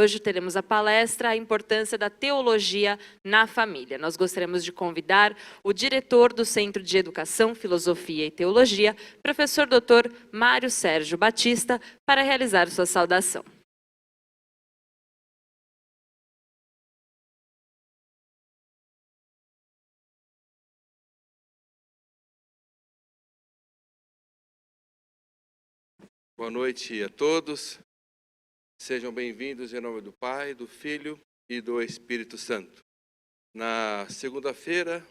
Hoje teremos a palestra A Importância da Teologia na Família. Nós gostaríamos de convidar o diretor do Centro de Educação, Filosofia e Teologia, professor Dr. Mário Sérgio Batista, para realizar sua saudação. Boa noite a todos. Sejam bem-vindos em nome do Pai, do Filho e do Espírito Santo. Na segunda-feira,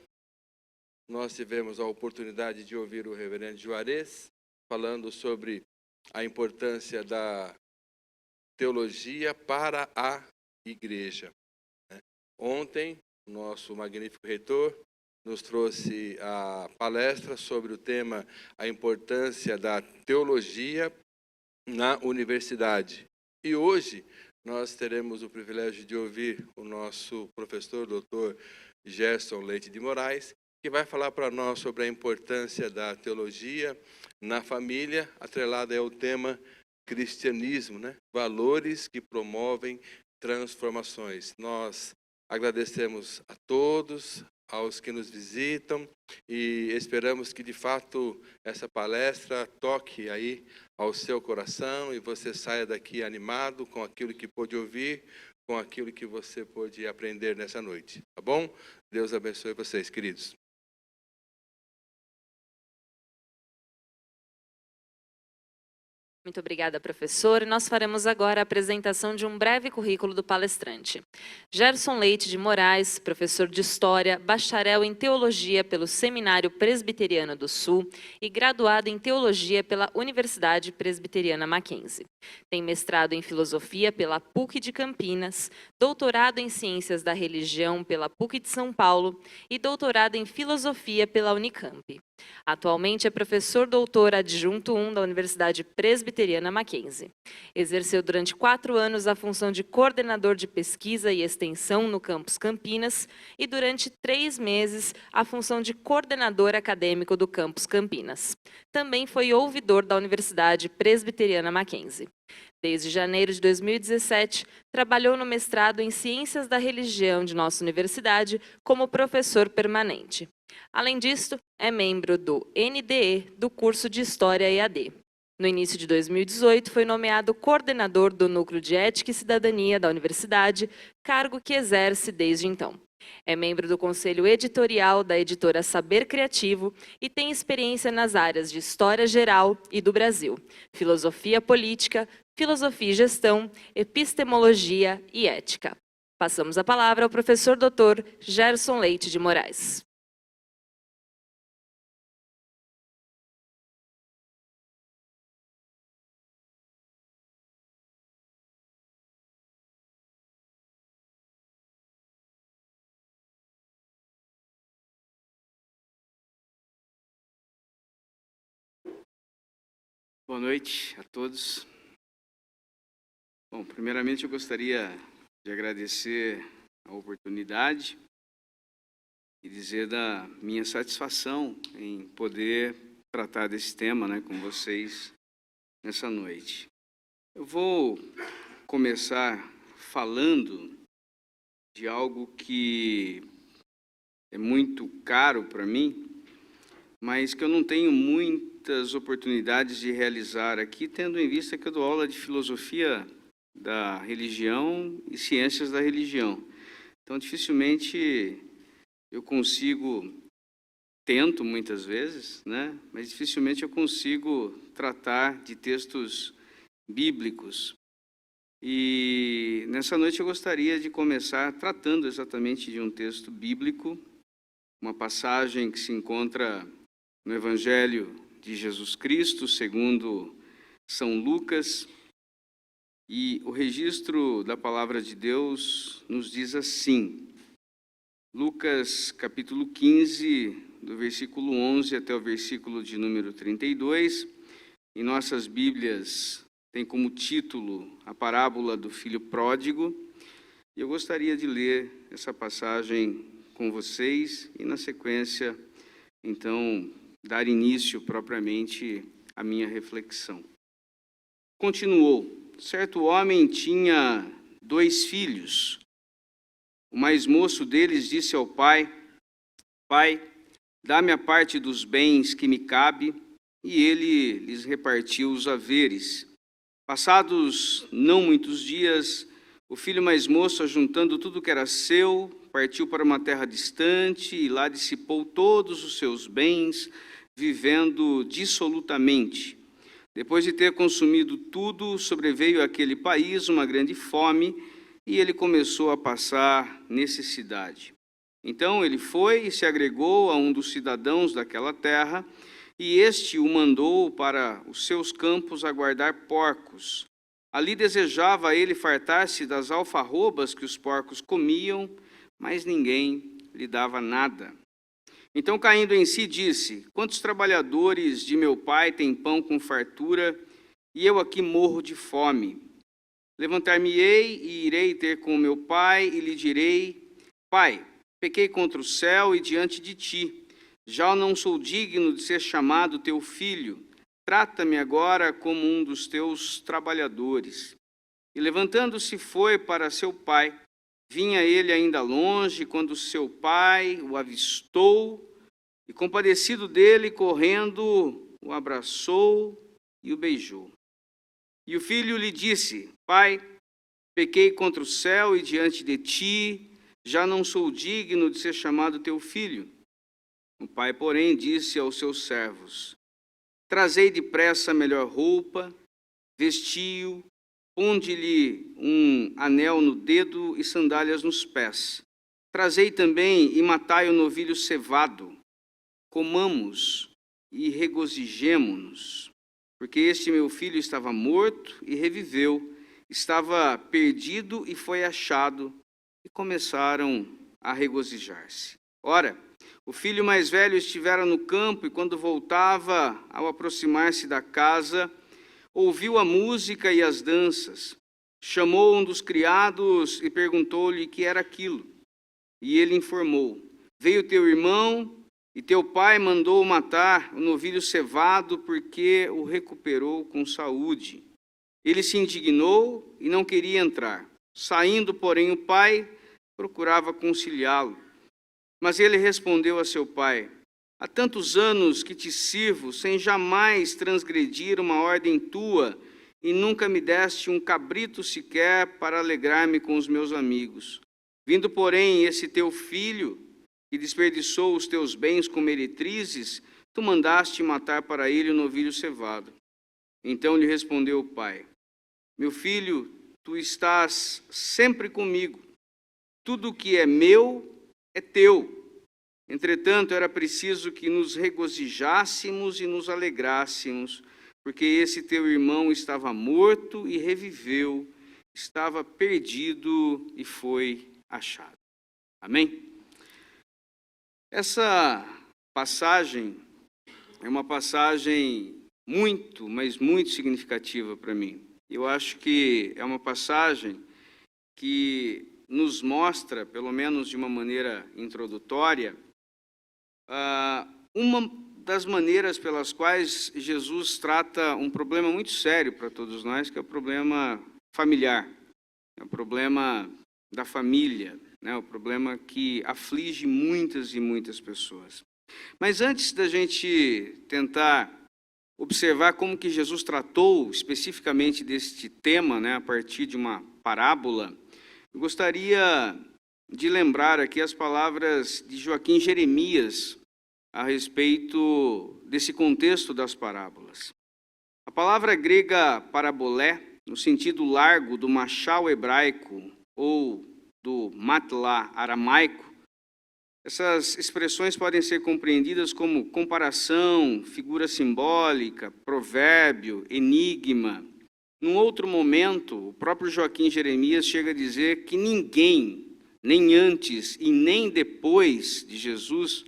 nós tivemos a oportunidade de ouvir o reverendo Juarez falando sobre a importância da teologia para a igreja. Ontem, o nosso magnífico reitor nos trouxe a palestra sobre o tema A Importância da Teologia na Universidade. E hoje nós teremos o privilégio de ouvir o nosso professor, Dr. Gerson Leite de Moraes, que vai falar para nós sobre a importância da teologia na família, atrelada ao tema cristianismo, né? Valores que promovem transformações. Nós agradecemos a todos, aos que nos visitam, e esperamos que de fato essa palestra toque aí ao seu coração e você saia daqui animado com aquilo que pôde ouvir, com aquilo que você pôde aprender nessa noite, tá bom? Deus abençoe vocês, queridos. Muito obrigada, professor. Nós faremos agora a apresentação de um breve currículo do palestrante. Gerson Leite de Moraes, professor de História, bacharel em Teologia pelo Seminário Presbiteriano do Sul e graduado em Teologia pela Universidade Presbiteriana Mackenzie. Tem mestrado em Filosofia pela PUC de Campinas, doutorado em Ciências da Religião pela PUC de São Paulo e doutorado em Filosofia pela Unicamp. Atualmente é professor doutor adjunto 1 da Universidade Presbiteriana Mackenzie. Exerceu durante 4 anos a função de coordenador de pesquisa e extensão no campus Campinas e durante 3 meses a função de coordenador acadêmico do campus Campinas. Também foi ouvidor da Universidade Presbiteriana Mackenzie. Desde janeiro de 2017, trabalhou no mestrado em Ciências da Religião de nossa universidade como professor permanente. Além disso, é membro do NDE do curso de História EAD. No início de 2018, foi nomeado coordenador do Núcleo de Ética e Cidadania da universidade, cargo que exerce desde então. É membro do conselho editorial da editora Saber Criativo e tem experiência nas áreas de História Geral e do Brasil, Filosofia Política, Filosofia e Gestão, Epistemologia e Ética. Passamos a palavra ao professor Dr. Gerson Leite de Moraes. Boa noite a todos. Bom, primeiramente eu gostaria de agradecer a oportunidade e dizer da minha satisfação em poder tratar desse tema, né, com vocês nessa noite. Eu vou começar falando de algo que é muito caro para mim, mas que eu não tenho muitas oportunidades de realizar aqui, tendo em vista que eu dou aula de filosofia da religião e ciências da religião. Então, dificilmente eu consigo, tento muitas vezes, né? Mas dificilmente eu consigo tratar de textos bíblicos. E nessa noite eu gostaria de começar tratando exatamente de um texto bíblico, uma passagem que se encontra no Evangelho de Jesus Cristo, segundo São Lucas, e o registro da palavra de Deus nos diz assim, Lucas capítulo 15, do versículo 11 até o versículo de número 32, em nossas Bíblias tem como título a parábola do filho pródigo, e eu gostaria de ler essa passagem com vocês e, na sequência, então, dar início propriamente à minha reflexão. Continuou, certo homem tinha 2 filhos. O mais moço deles disse ao pai: Pai, dá-me a parte dos bens que me cabe, e ele lhes repartiu os haveres. Passados não muitos dias, o filho mais moço, ajuntando tudo que era seu, partiu para uma terra distante e lá dissipou todos os seus bens, vivendo dissolutamente. Depois de ter consumido tudo, sobreveio àquele país uma grande fome e ele começou a passar necessidade. Então ele foi e se agregou a um dos cidadãos daquela terra, e este o mandou para os seus campos a guardar porcos. Ali desejava ele fartar-se das alfarrobas que os porcos comiam, mas ninguém lhe dava nada. Então, caindo em si, disse: Quantos trabalhadores de meu pai têm pão com fartura, e eu aqui morro de fome? Levantar-me-ei e irei ter com meu pai, e lhe direi: Pai, pequei contra o céu e diante de ti. Já não sou digno de ser chamado teu filho. Trata-me agora como um dos teus trabalhadores. E levantando-se foi para seu pai. Vinha ele ainda longe, quando seu pai o avistou, e compadecido dele, correndo, o abraçou e o beijou. E o filho lhe disse: Pai, pequei contra o céu e diante de ti, já não sou digno de ser chamado teu filho. O pai, porém, disse aos seus servos: Trazei depressa a melhor roupa, vestiu, ponde-lhe um anel no dedo e sandálias nos pés. Trazei também e matai o novilho cevado. Comamos e regozijemo-nos, porque este meu filho estava morto e reviveu, estava perdido e foi achado, e começaram a regozijar-se. Ora, o filho mais velho estivera no campo, e quando voltava, ao aproximar-se da casa, ouviu a música e as danças. Chamou um dos criados e perguntou-lhe que era aquilo. E ele informou: Veio teu irmão, e teu pai mandou matar o novilho cevado, porque o recuperou com saúde. Ele se indignou e não queria entrar. Saindo, porém, o pai procurava conciliá-lo. Mas ele respondeu a seu pai: Há tantos anos que te sirvo, sem jamais transgredir uma ordem tua, e nunca me deste um cabrito sequer para alegrar-me com os meus amigos. Vindo, porém, esse teu filho, que desperdiçou os teus bens com meretrizes, tu mandaste matar para ele o novilho cevado. Então lhe respondeu o pai: Meu filho, tu estás sempre comigo. Tudo o que é meu é teu. Entretanto, era preciso que nos regozijássemos e nos alegrássemos, porque esse teu irmão estava morto e reviveu, estava perdido e foi achado. Amém? Essa passagem é uma passagem muito, mas muito significativa para mim. Eu acho que é uma passagem que nos mostra, pelo menos de uma maneira introdutória, uma das maneiras pelas quais Jesus trata um problema muito sério para todos nós, que é o problema familiar, é o problema da família, né? O problema que aflige muitas e muitas pessoas. Mas antes da gente tentar observar como que Jesus tratou especificamente deste tema, né, a partir de uma parábola, eu gostaria de lembrar aqui as palavras de Joaquim Jeremias a respeito desse contexto das parábolas. A palavra grega parabolé, no sentido largo do machal hebraico ou do matlá aramaico, essas expressões podem ser compreendidas como comparação, figura simbólica, provérbio, enigma. Num outro momento, o próprio Joaquim Jeremias chega a dizer que ninguém, nem antes e nem depois de Jesus,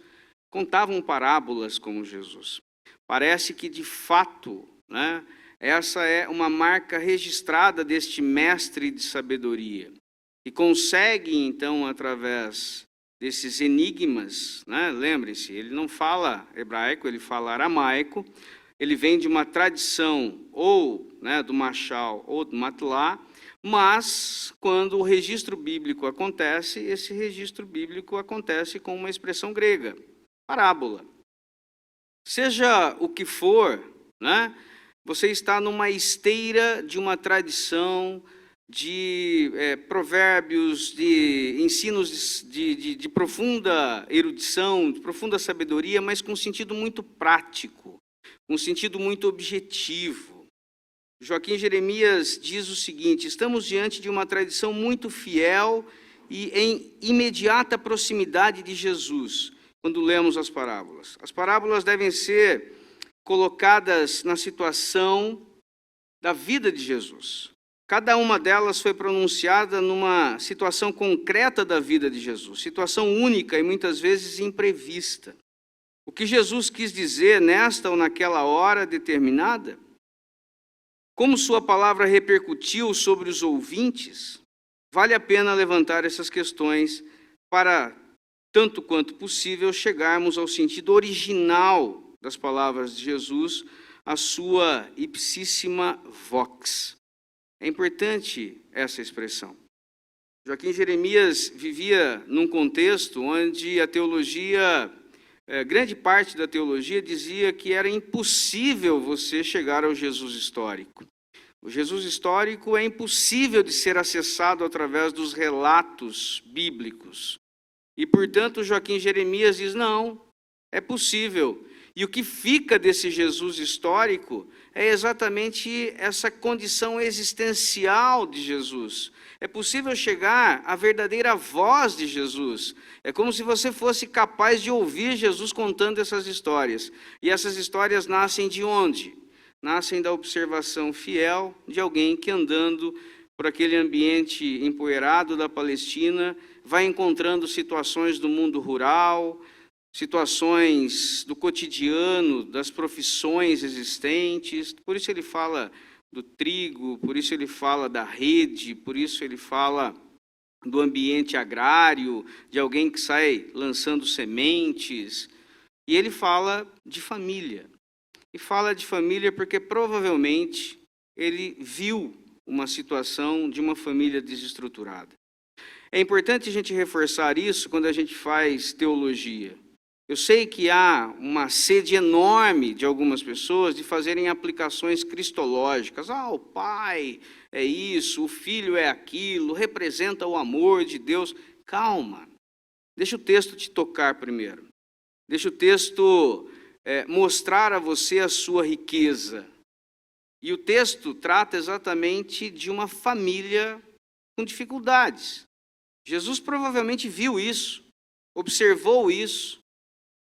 contavam parábolas como Jesus. Parece que, de fato, né, essa é uma marca registrada deste mestre de sabedoria, que consegue, então, através desses enigmas, né, lembrem-se, ele não fala hebraico, ele fala aramaico, ele vem de uma tradição ou, né, do machal ou do matlá, Mas, quando o registro bíblico acontece, esse registro bíblico acontece com uma expressão grega, parábola. Seja o que for, né? Você está numa esteira de uma tradição de provérbios, de ensinos de profunda erudição, de profunda sabedoria, mas com sentido muito prático, com sentido muito objetivo. Joaquim Jeremias diz o seguinte: estamos diante de uma tradição muito fiel e em imediata proximidade de Jesus, quando lemos as parábolas. As parábolas devem ser colocadas na situação da vida de Jesus. Cada uma delas foi pronunciada numa situação concreta da vida de Jesus, situação única e muitas vezes imprevista. O que Jesus quis dizer nesta ou naquela hora determinada, como sua palavra repercutiu sobre os ouvintes, vale a pena levantar essas questões para, tanto quanto possível, chegarmos ao sentido original das palavras de Jesus, a sua ipsíssima vox. É importante essa expressão. Joaquim Jeremias vivia num contexto onde a teologia, grande parte da teologia dizia que era impossível você chegar ao Jesus histórico. O Jesus histórico é impossível de ser acessado através dos relatos bíblicos. E, portanto, Joaquim Jeremias diz, não, é possível. E o que fica desse Jesus histórico é exatamente essa condição existencial de Jesus. É possível chegar à verdadeira voz de Jesus. É como se você fosse capaz de ouvir Jesus contando essas histórias. E essas histórias nascem de onde? Nascem da observação fiel de alguém que, andando por aquele ambiente empoeirado da Palestina, vai encontrando situações do mundo rural, situações do cotidiano, das profissões existentes. Por isso ele fala do trigo, por isso ele fala da rede, por isso ele fala do ambiente agrário, de alguém que sai lançando sementes. E ele fala de família. E fala de família porque provavelmente ele viu uma situação de uma família desestruturada. É importante a gente reforçar isso quando a gente faz teologia. Eu sei que há uma sede enorme de algumas pessoas de fazerem aplicações cristológicas. O pai é isso, o filho é aquilo, representa o amor de Deus. Calma, deixa o texto te tocar primeiro. Deixa o texto mostrar a você a sua riqueza. E o texto trata exatamente de uma família com dificuldades. Jesus provavelmente viu isso, observou isso,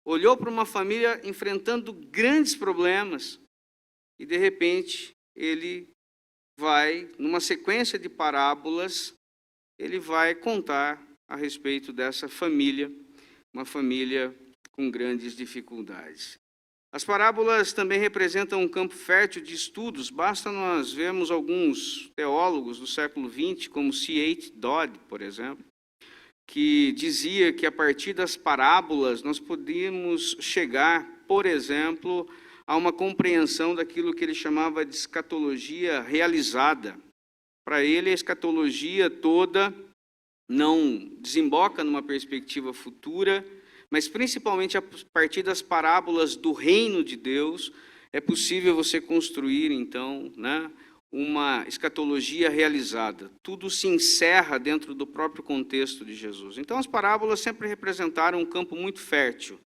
olhou para uma família enfrentando grandes problemas e, de repente, ele vai, numa sequência de parábolas, ele vai contar a respeito dessa família, uma família com grandes dificuldades. As parábolas também representam um campo fértil de estudos. Basta nós vermos alguns teólogos do século XX, como C.H. Dodd, por exemplo, que dizia que a partir das parábolas nós podíamos chegar, por exemplo, a uma compreensão daquilo que ele chamava de escatologia realizada. Para ele, a escatologia toda não desemboca numa perspectiva futura, mas principalmente a partir das parábolas do reino de Deus, é possível você construir, então, uma escatologia realizada. Tudo se encerra dentro do próprio contexto de Jesus. Então, as parábolas sempre representaram um campo muito fértil,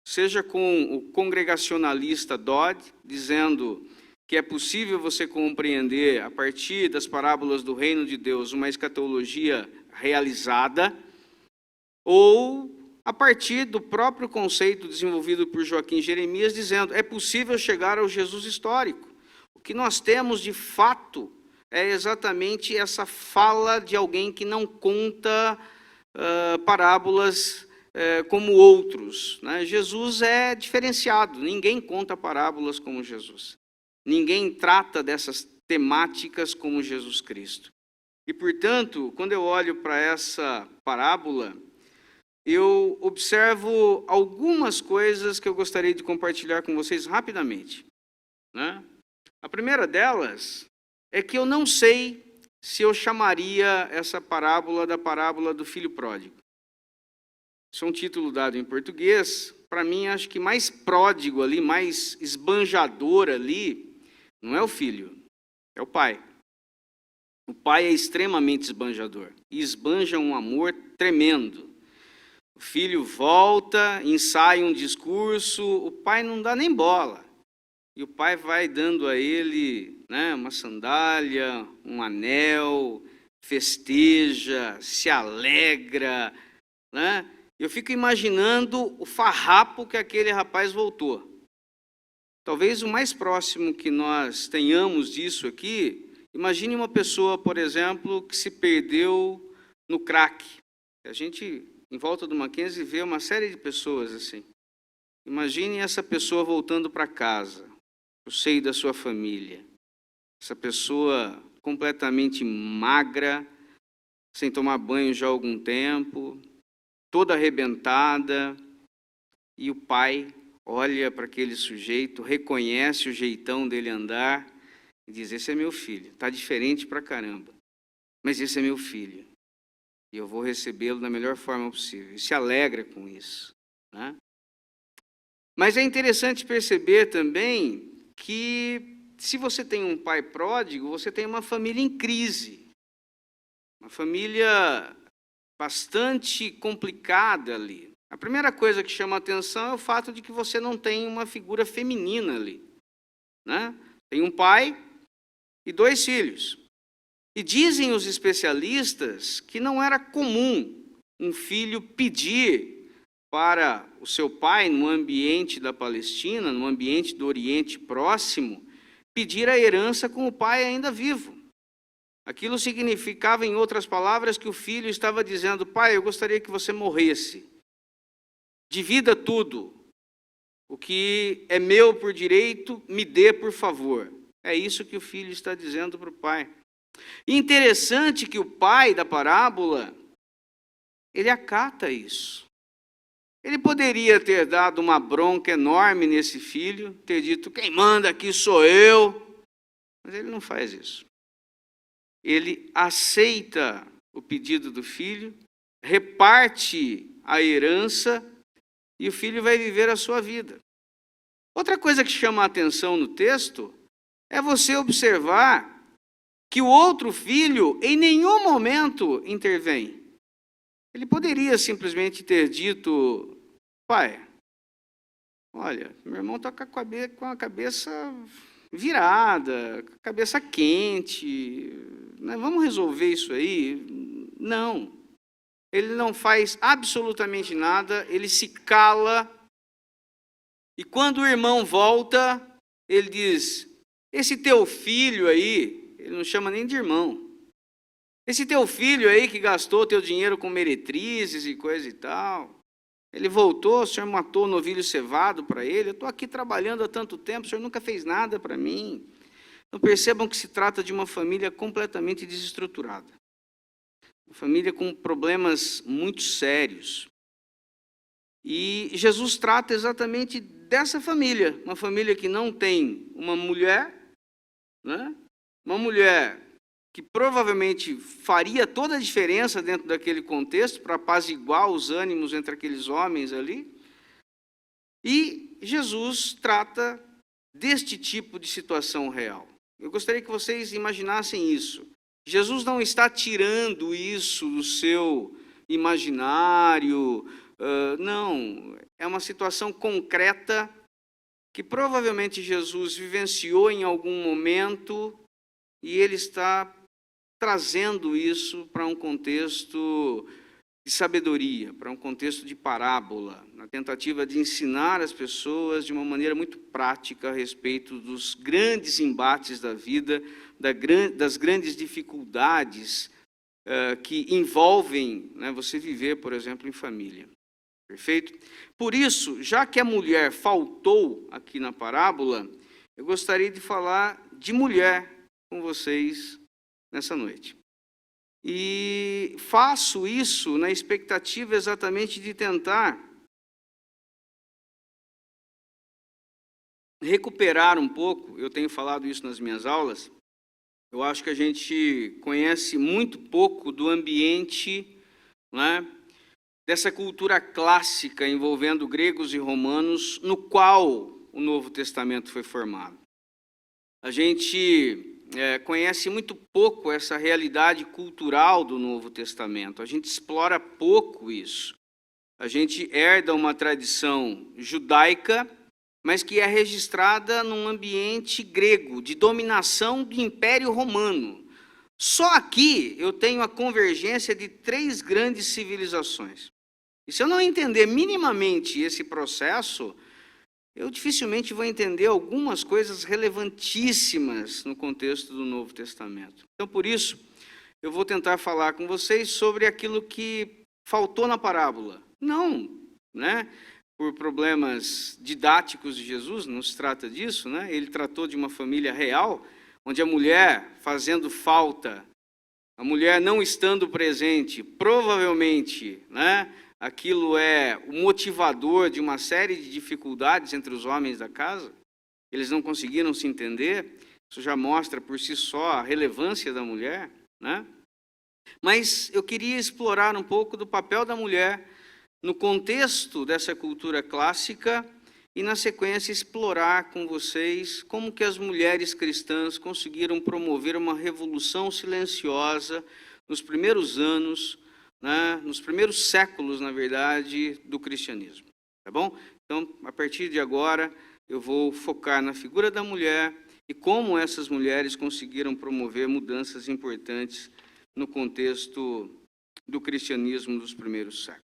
seja com o congregacionalista Dodd, dizendo que é possível você compreender, a partir das parábolas do reino de Deus, uma escatologia realizada, ou a partir do próprio conceito desenvolvido por Joaquim Jeremias, dizendo é possível chegar ao Jesus histórico. O que nós temos, de fato, é exatamente essa fala de alguém que não conta parábolas como outros. Jesus é diferenciado, ninguém conta parábolas como Jesus. Ninguém trata dessas temáticas como Jesus Cristo. E, portanto, quando eu olho para essa parábola, eu observo algumas coisas que eu gostaria de compartilhar com vocês rapidamente. A primeira delas é que eu não sei se eu chamaria essa parábola da parábola do filho pródigo. Isso é um título dado em português. Para mim, acho que mais pródigo ali, mais esbanjador ali, não é o filho, é o pai. O pai é extremamente esbanjador e esbanja um amor tremendo. O filho volta, ensaia um discurso, o pai não dá nem bola. E o pai vai dando a ele, né, uma sandália, um anel, festeja, se alegra, né? Eu fico imaginando o farrapo que aquele rapaz voltou. Talvez o mais próximo que nós tenhamos disso aqui, imagine uma pessoa, por exemplo, que se perdeu no crack. A gente, em volta do Mackenzie, vê uma série de pessoas assim. Imagine essa pessoa voltando para casa, para o seio da sua família. Essa pessoa completamente magra, sem tomar banho já há algum tempo, toda arrebentada, e o pai olha para aquele sujeito, reconhece o jeitão dele andar e diz: esse é meu filho, está diferente pra caramba, mas esse é meu filho, e eu vou recebê-lo da melhor forma possível. E se alegra com isso, né? Mas é interessante perceber também que, se você tem um pai pródigo, você tem uma família em crise, uma família bastante complicada ali. A primeira coisa que chama a atenção é o fato de que você não tem uma figura feminina ali, né? Tem um pai e 2 filhos. E dizem os especialistas que não era comum um filho pedir para o seu pai, no ambiente da Palestina, no ambiente do Oriente Próximo, pedir a herança com o pai ainda vivo. Aquilo significava, em outras palavras, que o filho estava dizendo: pai, eu gostaria que você morresse. Divida tudo. O que é meu por direito, me dê, por favor. É isso que o filho está dizendo para o pai. E interessante que o pai da parábola, ele acata isso. Ele poderia ter dado uma bronca enorme nesse filho, ter dito: quem manda aqui sou eu. Mas ele não faz isso. Ele aceita o pedido do filho, reparte a herança e o filho vai viver a sua vida. Outra coisa que chama a atenção no texto é você observar que o outro filho em nenhum momento intervém. Ele poderia simplesmente ter dito: pai, olha, meu irmão está com a cabeça virada, com a cabeça quente, né? Vamos resolver isso aí? Não. Ele não faz absolutamente nada, ele se cala, e quando o irmão volta, ele diz: esse teu filho aí, ele não chama nem de irmão, esse teu filho aí que gastou teu dinheiro com meretrizes e coisa e tal, ele voltou, o senhor matou o novilho cevado para ele, eu estou aqui trabalhando há tanto tempo, o senhor nunca fez nada para mim. Então percebam que se trata de uma família completamente desestruturada. Uma família com problemas muito sérios. E Jesus trata exatamente dessa família, uma família que não tem uma mulher, né? Uma mulher que provavelmente faria toda a diferença dentro daquele contexto para apaziguar os ânimos entre aqueles homens ali. E Jesus trata deste tipo de situação real. Eu gostaria que vocês imaginassem isso. Jesus não está tirando isso do seu imaginário, não. É uma situação concreta que provavelmente Jesus vivenciou em algum momento e ele está trazendo isso para um contexto de sabedoria, para um contexto de parábola, na tentativa de ensinar as pessoas de uma maneira muito prática a respeito dos grandes embates da vida, das grandes dificuldades que envolvem, né, você viver, por exemplo, em família. Perfeito? Por isso, já que a mulher faltou aqui na parábola, eu gostaria de falar de mulher com vocês nessa noite. E faço isso na expectativa exatamente de tentar recuperar um pouco, eu tenho falado isso nas minhas aulas, eu acho que a gente conhece muito pouco do ambiente, né, dessa cultura clássica envolvendo gregos e romanos, no qual o Novo Testamento foi formado. A gente conhece muito pouco essa realidade cultural do Novo Testamento, a gente explora pouco isso. A gente herda uma tradição judaica, mas que é registrada num ambiente grego, de dominação do Império Romano. Só aqui eu tenho a convergência de 3 grandes civilizações. E se eu não entender minimamente esse processo, eu dificilmente vou entender algumas coisas relevantíssimas no contexto do Novo Testamento. Então, por isso, eu vou tentar falar com vocês sobre aquilo que faltou na parábola. Não, né, por problemas didáticos de Jesus, não se trata disso, né? Ele tratou de uma família real, onde a mulher fazendo falta, a mulher não estando presente, provavelmente, né, aquilo é o motivador de uma série de dificuldades entre os homens da casa. Eles não conseguiram se entender. Isso já mostra por si só a relevância da mulher, né? Mas eu queria explorar um pouco do papel da mulher no contexto dessa cultura clássica e, na sequência, explorar com vocês como que as mulheres cristãs conseguiram promover uma revolução silenciosa nos primeiros anos, né, nos primeiros séculos, na verdade, do cristianismo. Tá bom? Então, a partir de agora, eu vou focar na figura da mulher e como essas mulheres conseguiram promover mudanças importantes no contexto do cristianismo dos primeiros séculos.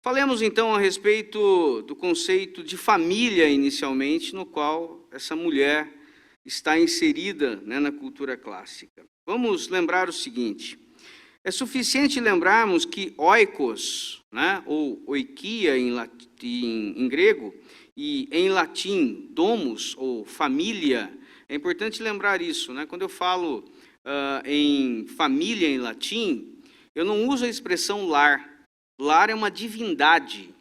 Falemos então a respeito do conceito de família inicialmente, no qual essa mulher está inserida, né, na cultura clássica. Vamos lembrar o seguinte: é suficiente lembrarmos que oikos, né, ou oikia em grego, e em latim domus, ou família. É importante lembrar isso, né? Quando eu falo em família em latim, eu não uso a expressão lar. Lar é uma divindade.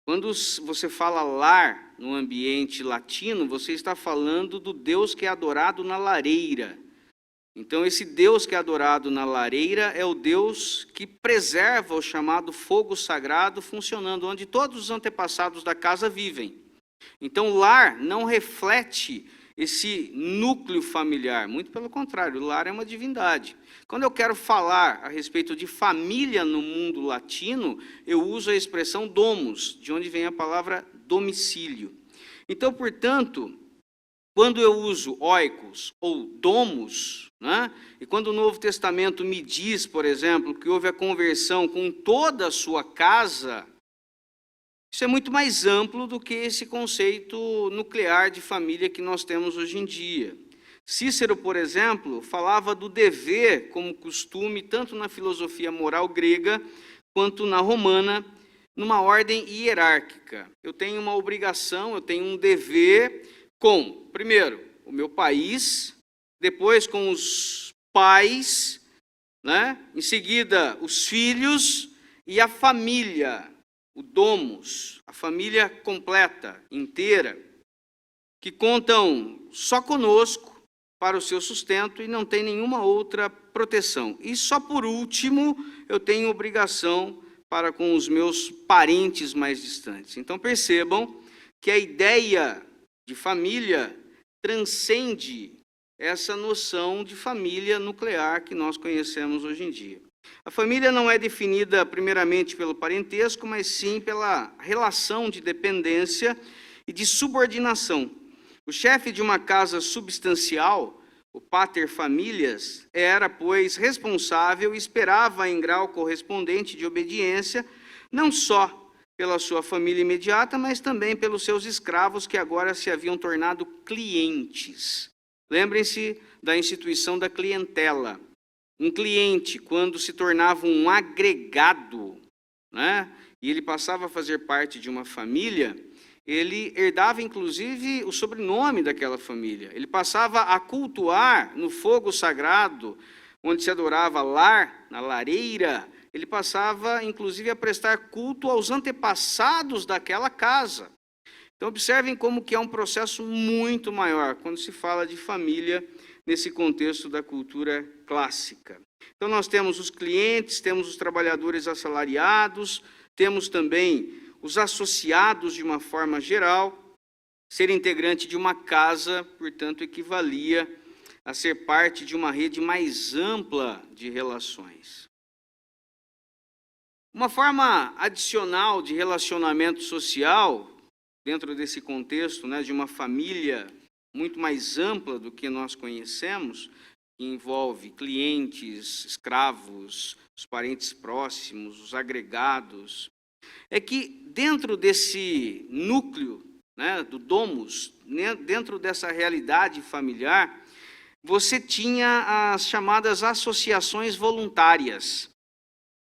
Quando você fala lar no ambiente latino, você está falando do Deus que é adorado na lareira. Então, esse Deus que é adorado na lareira é o Deus que preserva o chamado fogo sagrado funcionando, onde todos os antepassados da casa vivem. Então, lar não reflete esse núcleo familiar, muito pelo contrário, o lar é uma divindade. Quando eu quero falar a respeito de família no mundo latino, eu uso a expressão domus, de onde vem a palavra domicílio. Então, portanto, quando eu uso oikos ou domus, né, e quando o Novo Testamento me diz, por exemplo, que houve a conversão com toda a sua casa, isso é muito mais amplo do que esse conceito nuclear de família que nós temos hoje em dia. Cícero, por exemplo, falava do dever como costume, tanto na filosofia moral grega, quanto na romana, numa ordem hierárquica. Eu tenho uma obrigação, eu tenho um dever com, primeiro, o meu país, depois com os pais, né? Em seguida, os filhos e a família, o domus, a família completa, inteira, que contam só conosco para o seu sustento e não tem nenhuma outra proteção. E só por último, eu tenho obrigação para com os meus parentes mais distantes. Então percebam que a ideia de família transcende essa noção de família nuclear que nós conhecemos hoje em dia. A família não é definida primeiramente pelo parentesco, mas sim pela relação de dependência e de subordinação. O chefe de uma casa substancial, o pater familias, era, pois, responsável e esperava em grau correspondente de obediência, não só pela sua família imediata, mas também pelos seus escravos que agora se haviam tornado clientes. Lembrem-se da instituição da clientela. Um cliente, quando se tornava um agregado, né, e ele passava a fazer parte de uma família, ele herdava inclusive o sobrenome daquela família. Ele passava a cultuar no fogo sagrado, onde se adorava lar, na lareira. Ele passava inclusive a prestar culto aos antepassados daquela casa. Então observem como que é um processo muito maior quando se fala de família nesse contexto da cultura clássica. Então, nós temos os clientes, temos os trabalhadores assalariados, temos também os associados de uma forma geral. Ser integrante de uma casa, portanto, equivalia a ser parte de uma rede mais ampla de relações. Uma forma adicional de relacionamento social, dentro desse contexto, né, de uma família muito mais ampla do que nós conhecemos, que envolve clientes, escravos, os parentes próximos, os agregados, é que dentro desse núcleo, né, do domus, dentro dessa realidade familiar, você tinha as chamadas associações voluntárias.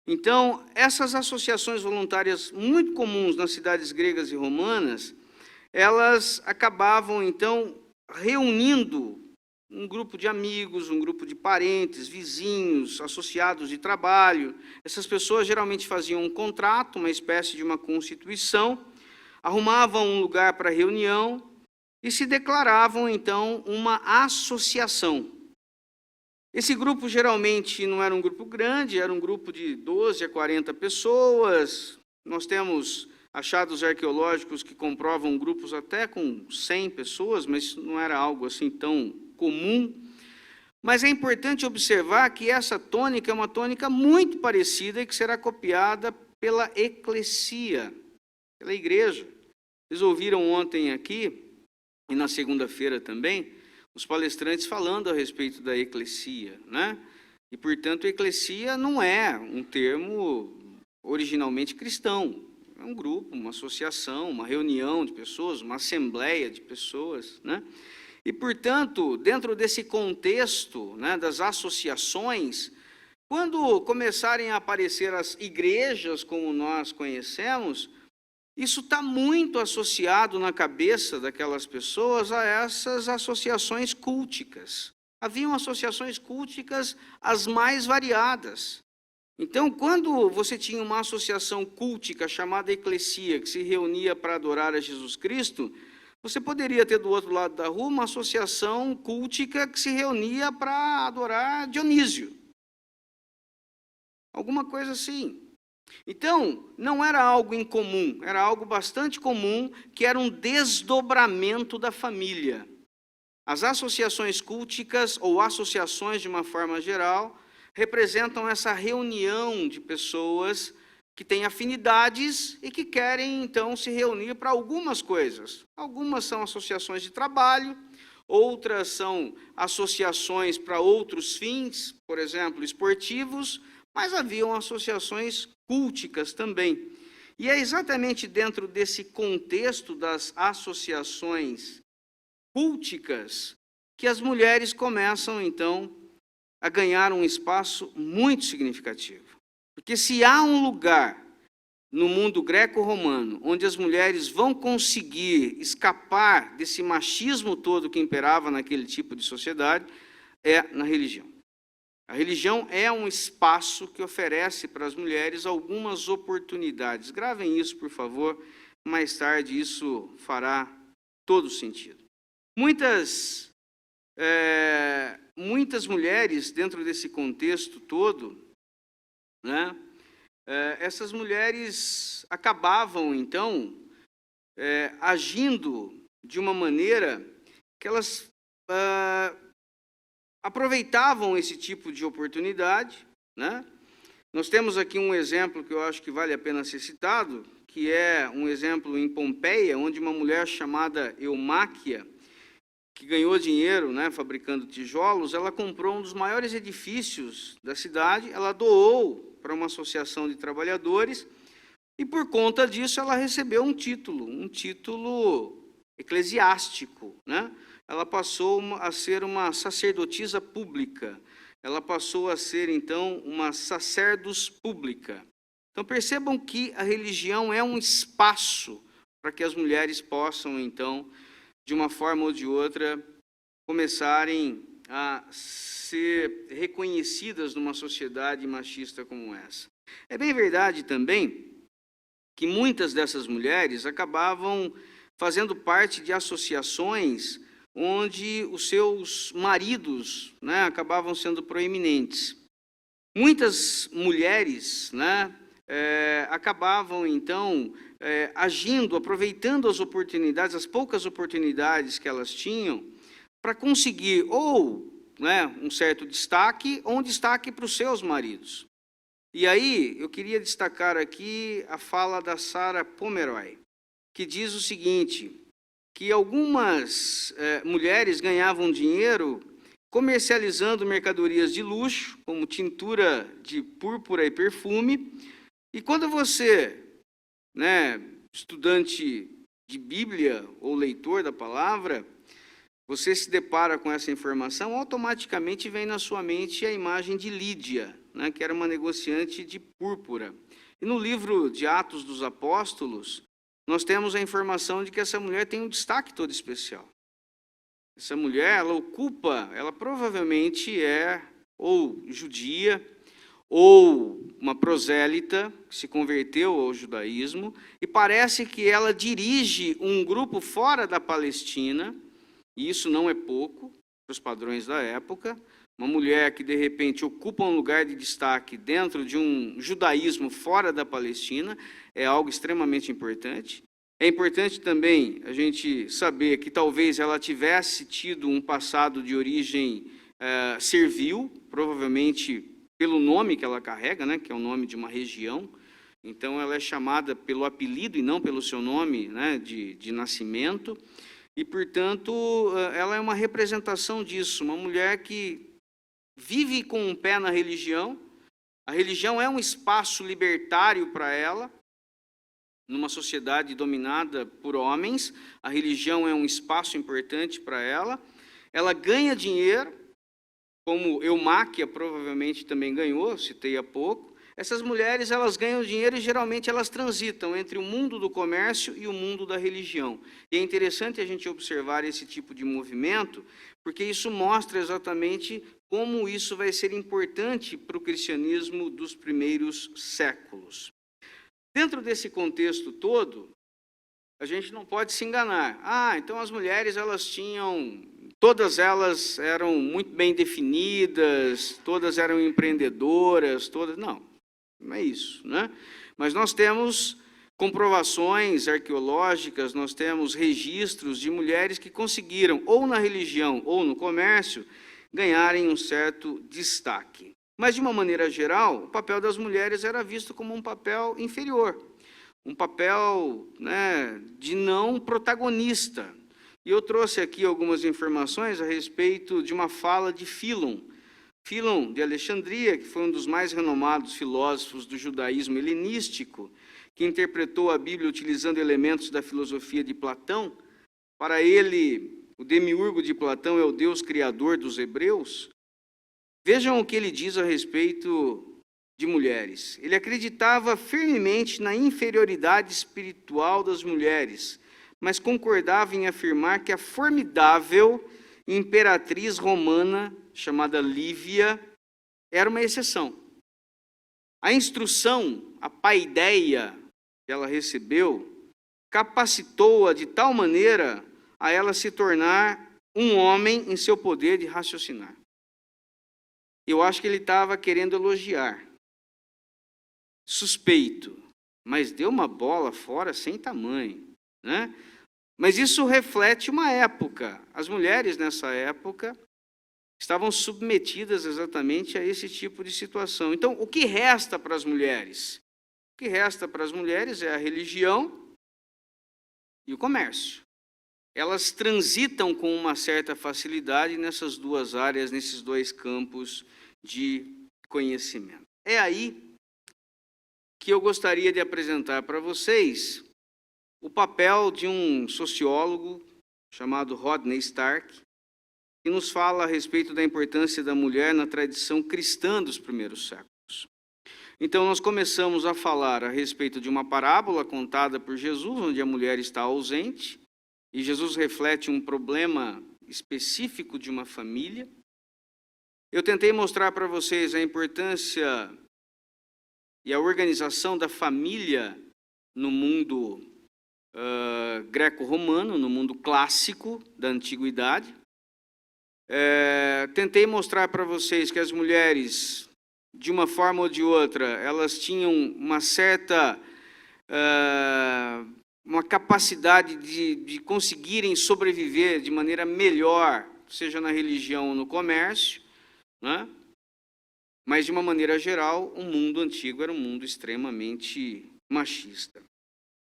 Então, essas associações voluntárias muito comuns nas cidades gregas e romanas, elas acabavam, então, reunindo um grupo de amigos, um grupo de parentes, vizinhos, associados de trabalho. Essas pessoas geralmente faziam um contrato, uma espécie de uma constituição, arrumavam um lugar para reunião e se declaravam, então, uma associação. Esse grupo geralmente não era um grupo grande, era um grupo de 12 a 40 pessoas. Nós temos achados arqueológicos que comprovam grupos até com 100 pessoas, mas não era algo assim tão comum. Mas é importante observar que essa tônica é uma tônica muito parecida e que será copiada pela eclesia, pela igreja. Vocês ouviram ontem aqui, e na segunda-feira também, os palestrantes falando a respeito da eclesia, né? E, portanto, eclesia não é um termo originalmente cristão. É um grupo, uma associação, uma reunião de pessoas, uma assembleia de pessoas, né? E, portanto, dentro desse contexto, né, das associações, quando começarem a aparecer as igrejas como nós conhecemos, isso está muito associado na cabeça daquelas pessoas a essas associações culticas. Haviam associações culticas as mais variadas. Então, quando você tinha uma associação cultica chamada eclesia, que se reunia para adorar a Jesus Cristo, você poderia ter do outro lado da rua uma associação cultica que se reunia para adorar Dionísio. Alguma coisa assim. Então, não era algo incomum, era algo bastante comum, que era um desdobramento da família. As associações culticas, ou associações de uma forma geral, representam essa reunião de pessoas que têm afinidades e que querem, então, se reunir para algumas coisas. Algumas são associações de trabalho, outras são associações para outros fins, por exemplo, esportivos, mas haviam associações culticas também. E é exatamente dentro desse contexto das associações culticas que as mulheres começam, então, a ganhar um espaço muito significativo. Porque se há um lugar no mundo greco-romano onde as mulheres vão conseguir escapar desse machismo todo que imperava naquele tipo de sociedade, é na religião. A religião é um espaço que oferece para as mulheres algumas oportunidades. Gravem isso, por favor, mais tarde isso fará todo sentido. Muitas mulheres, dentro desse contexto todo, né, essas mulheres acabavam, então, agindo de uma maneira que elas aproveitavam esse tipo de oportunidade, né? Nós temos aqui um exemplo que eu acho que vale a pena ser citado, que é um exemplo em Pompeia, onde uma mulher chamada Eumáquia, que ganhou dinheiro, né, fabricando tijolos, ela comprou um dos maiores edifícios da cidade, ela doou para uma associação de trabalhadores, e por conta disso ela recebeu um título eclesiástico, né? Ela passou a ser uma sacerdotisa pública, ela passou a ser, então, uma sacerdus pública. Então, percebam que a religião é um espaço para que as mulheres possam, então, de uma forma ou de outra, começarem a ser reconhecidas numa sociedade machista como essa. É bem verdade também que muitas dessas mulheres acabavam fazendo parte de associações onde os seus maridos, né, acabavam sendo proeminentes. Muitas mulheres, né, acabavam, então, agindo, aproveitando as oportunidades, as poucas oportunidades que elas tinham, para conseguir ou, né, um certo destaque, ou um destaque para os seus maridos. E aí, eu queria destacar aqui a fala da Sarah Pomeroy, que diz o seguinte, que algumas mulheres ganhavam dinheiro comercializando mercadorias de luxo, como tintura de púrpura e perfume, e quando você, né, estudante de Bíblia ou leitor da palavra, você se depara com essa informação, automaticamente vem na sua mente a imagem de Lídia, né, que era uma negociante de púrpura. E no livro de Atos dos Apóstolos, nós temos a informação de que essa mulher tem um destaque todo especial. Essa mulher, ela provavelmente é ou judia, ou uma prosélita, que se converteu ao judaísmo, e parece que ela dirige um grupo fora da Palestina, e isso não é pouco, para os padrões da época. Uma mulher que, de repente, ocupa um lugar de destaque dentro de um judaísmo fora da Palestina, é algo extremamente importante. É importante também a gente saber que talvez ela tivesse tido um passado de origem servil, provavelmente pelo nome que ela carrega, né, que é o nome de uma região. Então, ela é chamada pelo apelido e não pelo seu nome, né, de nascimento. E, portanto, ela é uma representação disso, uma mulher que vive com um pé na religião. A religião é um espaço libertário para ela. Numa sociedade dominada por homens, a religião é um espaço importante para ela. Ela ganha dinheiro, como Eumáquia provavelmente também ganhou, citei há pouco. Essas mulheres, elas ganham dinheiro e geralmente elas transitam entre o mundo do comércio e o mundo da religião. E é interessante a gente observar esse tipo de movimento, porque isso mostra exatamente como isso vai ser importante para o cristianismo dos primeiros séculos. Dentro desse contexto todo, a gente não pode se enganar. Então as mulheres, todas elas eram muito bem definidas, todas eram empreendedoras, não é isso, né? Mas nós temos comprovações arqueológicas, nós temos registros de mulheres que conseguiram, ou na religião ou no comércio, ganharem um certo destaque. Mas, de uma maneira geral, o papel das mulheres era visto como um papel inferior, um papel, né, de não protagonista. E eu trouxe aqui algumas informações a respeito de uma fala de Fílon. Fílon de Alexandria, que foi um dos mais renomados filósofos do judaísmo helenístico, que interpretou a Bíblia utilizando elementos da filosofia de Platão. Para ele, o demiurgo de Platão é o Deus criador dos hebreus. Vejam o que ele diz a respeito de mulheres. Ele acreditava firmemente na inferioridade espiritual das mulheres, mas concordava em afirmar que a formidável imperatriz romana, chamada Lívia, era uma exceção. A instrução, a paideia que ela recebeu, capacitou-a de tal maneira a ela se tornar um homem em seu poder de raciocinar. Eu acho que ele estava querendo elogiar. Suspeito, mas deu uma bola fora sem tamanho, né? Mas isso reflete uma época. As mulheres nessa época estavam submetidas exatamente a esse tipo de situação. Então, o que resta para as mulheres? O que resta para as mulheres é a religião e o comércio. Elas transitam com uma certa facilidade nessas duas áreas, nesses dois campos de conhecimento. É aí que eu gostaria de apresentar para vocês o papel de um sociólogo chamado Rodney Stark, que nos fala a respeito da importância da mulher na tradição cristã dos primeiros séculos. Então, nós começamos a falar a respeito de uma parábola contada por Jesus, onde a mulher está ausente, e Jesus reflete um problema específico de uma família. Eu tentei mostrar para vocês a importância e a organização da família no mundo greco-romano, no mundo clássico da antiguidade. Tentei mostrar para vocês que as mulheres, de uma forma ou de outra, elas tinham uma certa uma capacidade de conseguirem sobreviver de maneira melhor, seja na religião ou no comércio, né? Mas, de uma maneira geral, o mundo antigo era um mundo extremamente machista.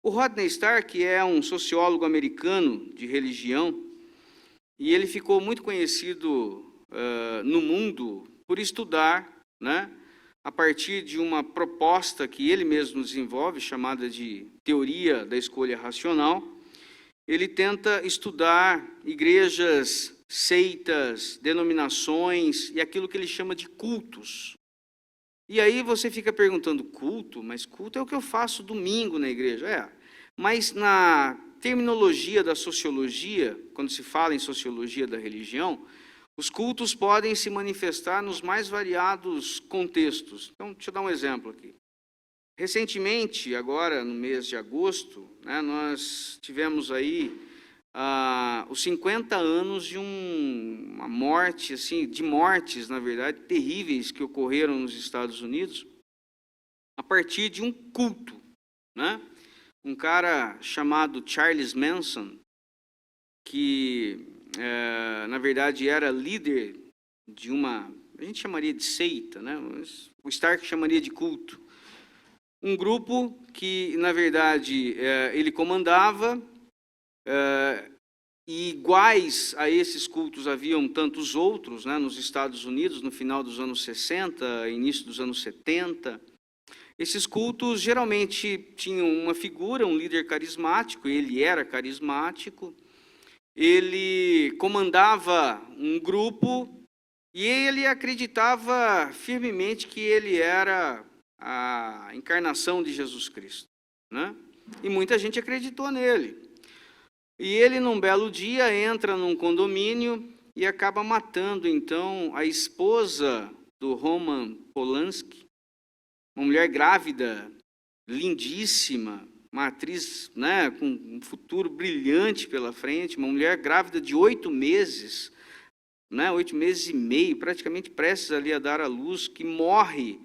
O Rodney Stark é um sociólogo americano de religião e ele ficou muito conhecido no mundo por estudar, né, a partir de uma proposta que ele mesmo desenvolve, chamada de teoria da escolha racional. Ele tenta estudar igrejas, seitas, denominações e aquilo que ele chama de cultos. E aí você fica perguntando, culto? Mas culto é o que eu faço domingo na igreja. Mas na terminologia da sociologia, quando se fala em sociologia da religião, os cultos podem se manifestar nos mais variados contextos. Então, deixa eu dar um exemplo aqui. Recentemente, agora no mês de agosto, né, nós tivemos aí os 50 anos de uma morte, assim, de mortes, na verdade, terríveis que ocorreram nos Estados Unidos, a partir de um culto, né? Um cara chamado Charles Manson, que, na verdade, era líder de uma, a gente chamaria de seita, né? O Stark chamaria de culto. Um grupo que, na verdade, ele comandava, e iguais a esses cultos haviam tantos outros, né, nos Estados Unidos, no final dos anos 60, início dos anos 70. Esses cultos geralmente tinham uma figura, um líder carismático, ele era carismático, ele comandava um grupo e ele acreditava firmemente que ele era a encarnação de Jesus Cristo, né? E muita gente acreditou nele. E ele, num belo dia, entra num condomínio e acaba matando, então, a esposa do Roman Polanski, uma mulher grávida, lindíssima, uma atriz, né, com um futuro brilhante pela frente, uma mulher grávida de 8 meses, né, 8 meses e meio, praticamente prestes ali a dar à luz, que morre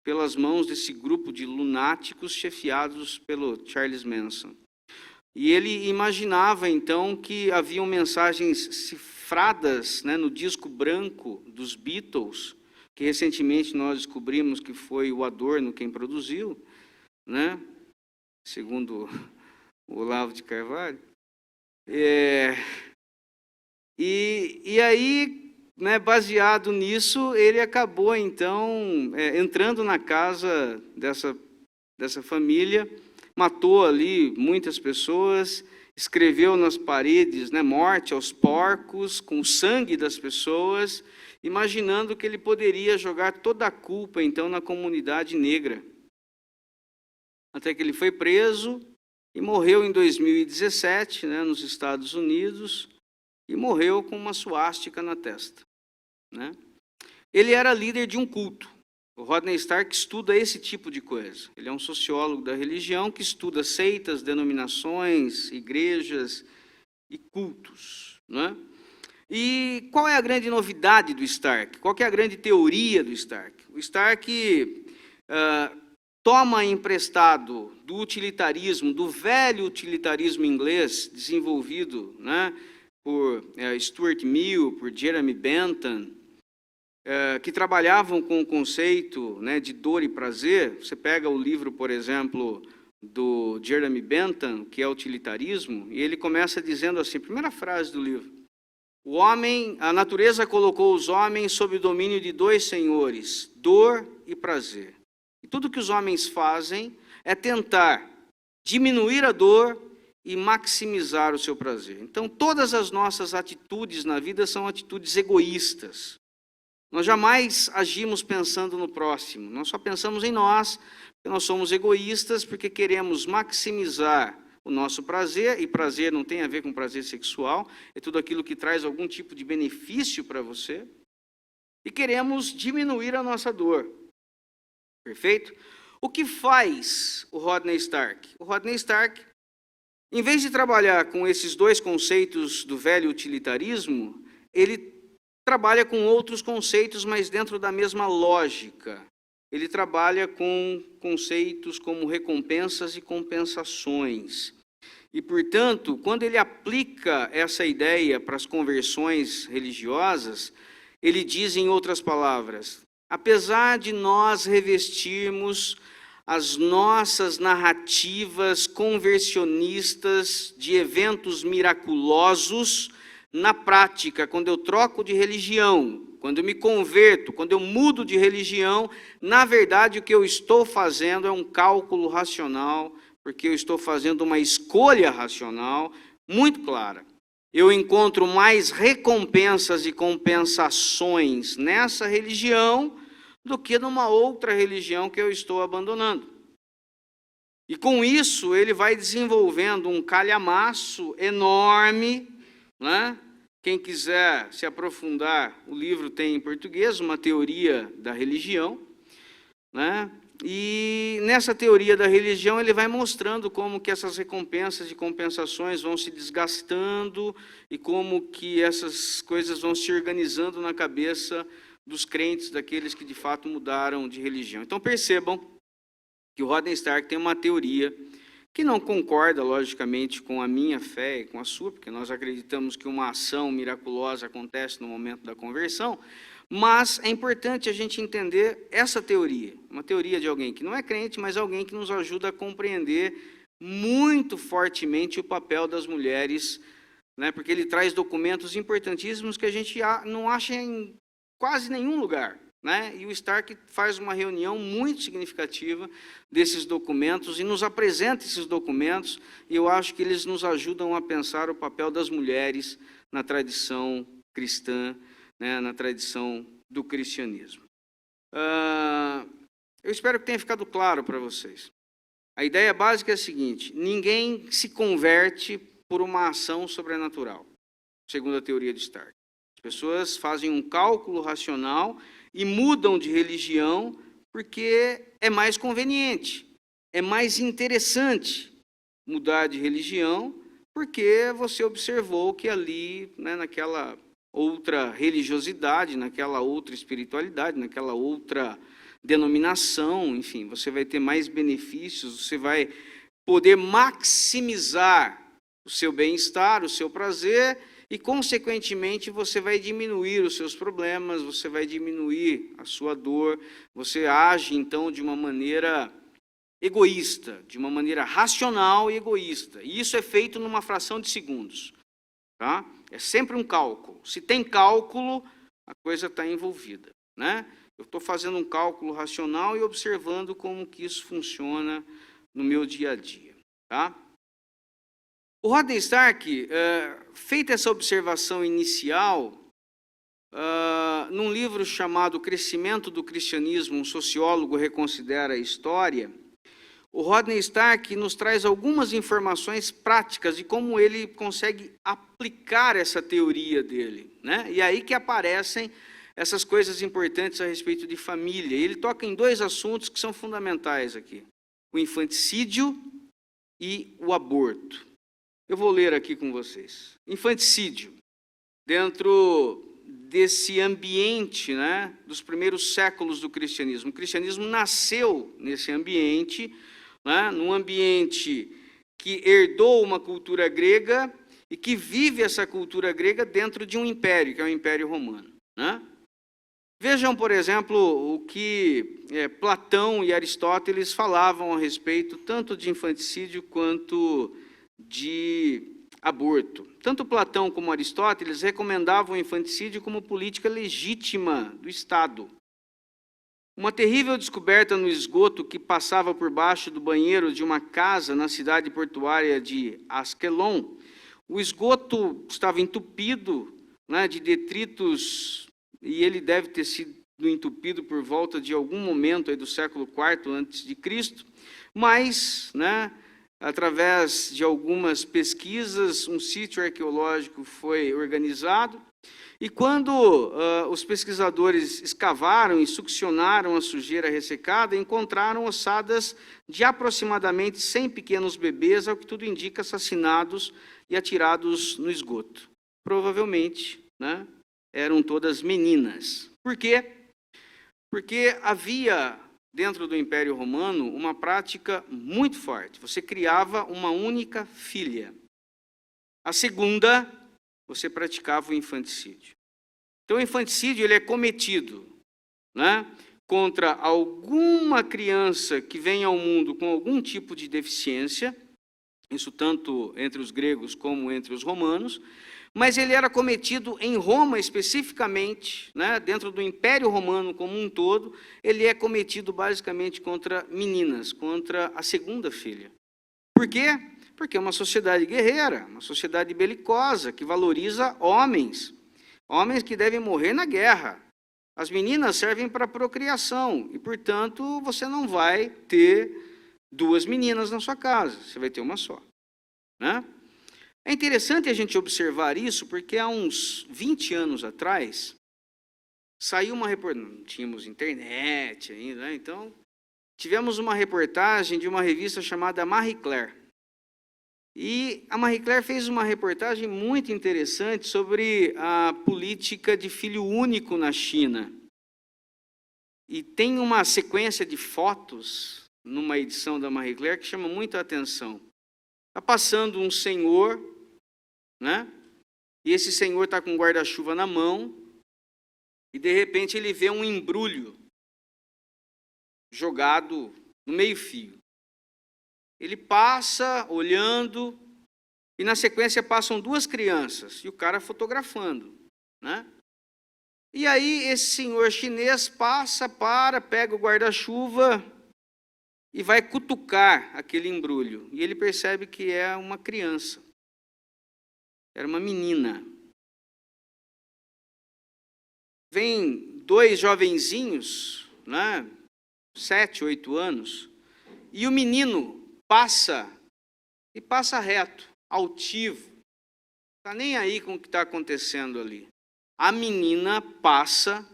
pelas mãos desse grupo de lunáticos chefiados pelo Charles Manson. E ele imaginava, então, que haviam mensagens cifradas, né, no disco branco dos Beatles, que recentemente nós descobrimos que foi o Adorno quem produziu, né, segundo o Olavo de Carvalho. E aí, né, baseado nisso, ele acabou, então, entrando na casa dessa família, matou ali muitas pessoas, escreveu nas paredes, né, morte aos porcos, com o sangue das pessoas, imaginando que ele poderia jogar toda a culpa, então, na comunidade negra. Até que ele foi preso e morreu em 2017, né, nos Estados Unidos, e morreu com uma suástica na testa, né? Ele era líder de um culto. O Rodney Stark estuda esse tipo de coisa. Ele é um sociólogo da religião que estuda seitas, denominações, igrejas e cultos, né? E qual é a grande novidade do Stark? Qual que é a grande teoria do Stark? O Stark toma emprestado do utilitarismo, do velho utilitarismo inglês, desenvolvido, né, por Stuart Mill, por Jeremy Bentham, que trabalhavam com o conceito, né, de dor e prazer. Você pega o livro, por exemplo, do Jeremy Bentham, que é utilitarismo, e ele começa dizendo assim, primeira frase do livro: a natureza colocou os homens sob o domínio de 2 senhores, dor e prazer. E tudo que os homens fazem é tentar diminuir a dor e maximizar o seu prazer. Então, todas as nossas atitudes na vida são atitudes egoístas. Nós jamais agimos pensando no próximo, nós só pensamos em nós, porque nós somos egoístas, porque queremos maximizar o nosso prazer, e prazer não tem a ver com prazer sexual, é tudo aquilo que traz algum tipo de benefício para você, e queremos diminuir a nossa dor. Perfeito? O que faz o Rodney Stark? O Rodney Stark, Em vez de trabalhar com esses dois conceitos do velho utilitarismo, ele trabalha com outros conceitos, mas dentro da mesma lógica. Ele trabalha com conceitos como recompensas e compensações. E, portanto, quando ele aplica essa ideia para as conversões religiosas, ele diz, em outras palavras, apesar de nós revestirmos as nossas narrativas conversionistas de eventos miraculosos, na prática, quando eu troco de religião, quando eu me converto, quando eu mudo de religião, na verdade o que eu estou fazendo é um cálculo racional, porque eu estou fazendo uma escolha racional muito clara. Eu encontro mais recompensas e compensações nessa religião do que numa outra religião que eu estou abandonando. E com isso ele vai desenvolvendo um calhamaço enorme, né? Quem quiser se aprofundar, o livro tem em português, Uma Teoria da Religião, né? E nessa teoria da religião ele vai mostrando como que essas recompensas e compensações vão se desgastando e como que essas coisas vão se organizando na cabeça dos crentes, daqueles que de fato mudaram de religião. Então percebam que o Rodney Stark tem uma teoria que não concorda, logicamente, com a minha fé e com a sua, porque nós acreditamos que uma ação miraculosa acontece no momento da conversão, mas é importante a gente entender essa teoria, uma teoria de alguém que não é crente, mas alguém que nos ajuda a compreender muito fortemente o papel das mulheres, né, porque ele traz documentos importantíssimos que a gente não acha em quase nenhum lugar, né? E o Stark faz uma reunião muito significativa desses documentos e nos apresenta esses documentos, e eu acho que eles nos ajudam a pensar o papel das mulheres na tradição cristã, né, na tradição do cristianismo. Eu espero que tenha ficado claro para vocês. A ideia básica é a seguinte: ninguém se converte por uma ação sobrenatural, segundo a teoria de Stark. As pessoas fazem um cálculo racional e mudam de religião porque é mais conveniente, é mais interessante mudar de religião, porque você observou que ali, né, naquela outra religiosidade, naquela outra espiritualidade, naquela outra denominação, enfim, você vai ter mais benefícios, você vai poder maximizar o seu bem-estar, o seu prazer, e, consequentemente, você vai diminuir os seus problemas, você vai diminuir a sua dor, você age, então, de uma maneira egoísta, de uma maneira racional e egoísta. E isso é feito numa fração de segundos. Tá? É sempre um cálculo. Se tem cálculo, a coisa está envolvida, né? Eu estou fazendo um cálculo racional e observando como que isso funciona no meu dia a dia. Tá? O Rodney Stark, feita essa observação inicial, num livro chamado Crescimento do Cristianismo, um sociólogo reconsidera a história, o Rodney Stark nos traz algumas informações práticas de como ele consegue aplicar essa teoria dele, né? E aí que aparecem essas coisas importantes a respeito de família. Ele toca em dois assuntos que são fundamentais aqui: o infanticídio e o aborto. Eu vou ler aqui com vocês. Infanticídio. Dentro desse ambiente, né, dos primeiros séculos do cristianismo. O cristianismo nasceu nesse ambiente, né, num ambiente que herdou uma cultura grega e que vive essa cultura grega dentro de um império, que é o Império Romano, né? Vejam, por exemplo, o que Platão e Aristóteles falavam a respeito tanto de infanticídio quanto de aborto. Tanto Platão como Aristóteles recomendavam o infanticídio como política legítima do Estado. Uma terrível descoberta no esgoto que passava por baixo do banheiro de uma casa na cidade portuária de Asquelon. O esgoto estava entupido, né, de detritos, e ele deve ter sido entupido por volta de algum momento aí do século IV a.C., mas, né, através de algumas pesquisas, um sítio arqueológico foi organizado, e quando os pesquisadores escavaram e succionaram a sujeira ressecada, encontraram ossadas de aproximadamente 100 pequenos bebês, ao que tudo indica, assassinados e atirados no esgoto. Provavelmente, né, eram todas meninas. Por quê? Porque havia, dentro do Império Romano, uma prática muito forte. Você criava uma única filha. A segunda, você praticava o infanticídio. Então, o infanticídio ele é cometido, né, contra alguma criança que vem ao mundo com algum tipo de deficiência, isso tanto entre os gregos como entre os romanos, mas ele era cometido em Roma especificamente, né, dentro do Império Romano como um todo, ele é cometido basicamente contra meninas, contra a segunda filha. Por quê? Porque é uma sociedade guerreira, uma sociedade belicosa, que valoriza homens, homens que devem morrer na guerra. As meninas servem para procriação e, portanto, você não vai ter 2 meninas na sua casa, você vai ter uma só, né? É interessante a gente observar isso, porque há uns 20 anos atrás, saiu uma reportagem, não tínhamos internet ainda, né? Então, tivemos uma reportagem de uma revista chamada Marie Claire. E a Marie Claire fez uma reportagem muito interessante sobre a política de filho único na China. E tem uma sequência de fotos, numa edição da Marie Claire, que chama muito a atenção. Está passando um senhor, né? E esse senhor está com um guarda-chuva na mão, e de repente ele vê um embrulho jogado no meio-fio. Ele passa olhando, e na sequência passam 2 crianças, e o cara fotografando, né? E aí esse senhor chinês pega o guarda-chuva e vai cutucar aquele embrulho. E ele percebe que é uma criança. Era uma menina. Vem 2 jovenzinhos, né, 7, 8 anos, e o menino passa reto, altivo, está nem aí com o que está acontecendo ali. A menina passa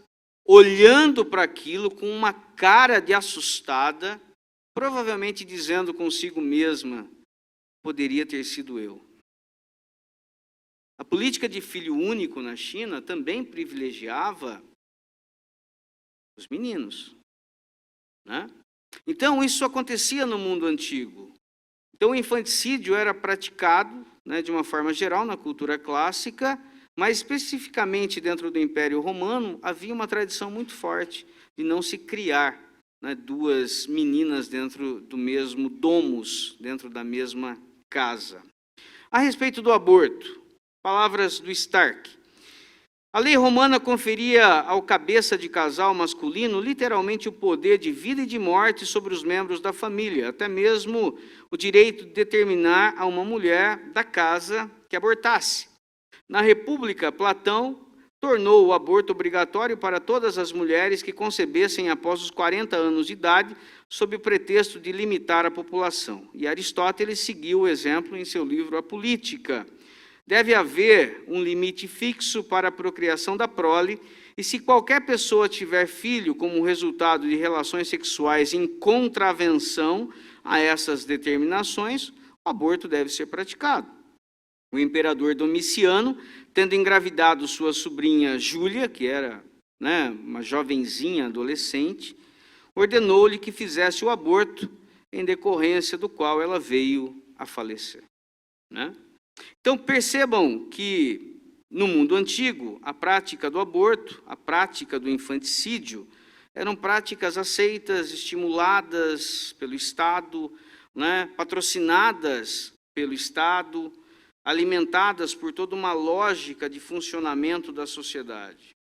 olhando para aquilo com uma cara de assustada, provavelmente dizendo consigo mesma, poderia ter sido eu. A política de filho único na China também privilegiava os meninos, né? Então, isso acontecia no mundo antigo. Então, o infanticídio era praticado, né, de uma forma geral na cultura clássica, mas especificamente dentro do Império Romano, havia uma tradição muito forte de não se criar, né, 2 meninas dentro do mesmo domus, dentro da mesma casa. A respeito do aborto, palavras do Stark. A lei romana conferia ao cabeça de casal masculino literalmente o poder de vida e de morte sobre os membros da família, até mesmo o direito de determinar a uma mulher da casa que abortasse. Na República, Platão tornou o aborto obrigatório para todas as mulheres que concebessem após os 40 anos de idade, sob o pretexto de limitar a população. E Aristóteles seguiu o exemplo em seu livro A Política. Deve haver um limite fixo para a procriação da prole, e se qualquer pessoa tiver filho como resultado de relações sexuais em contravenção a essas determinações, o aborto deve ser praticado. O imperador Domiciano, tendo engravidado sua sobrinha Júlia, que era, né, uma jovenzinha adolescente, ordenou-lhe que fizesse o aborto, em decorrência do qual ela veio a falecer, né? Então, percebam que, no mundo antigo, a prática do aborto, a prática do infanticídio, eram práticas aceitas, estimuladas pelo Estado, né, patrocinadas pelo Estado, alimentadas por toda uma lógica de funcionamento da sociedade.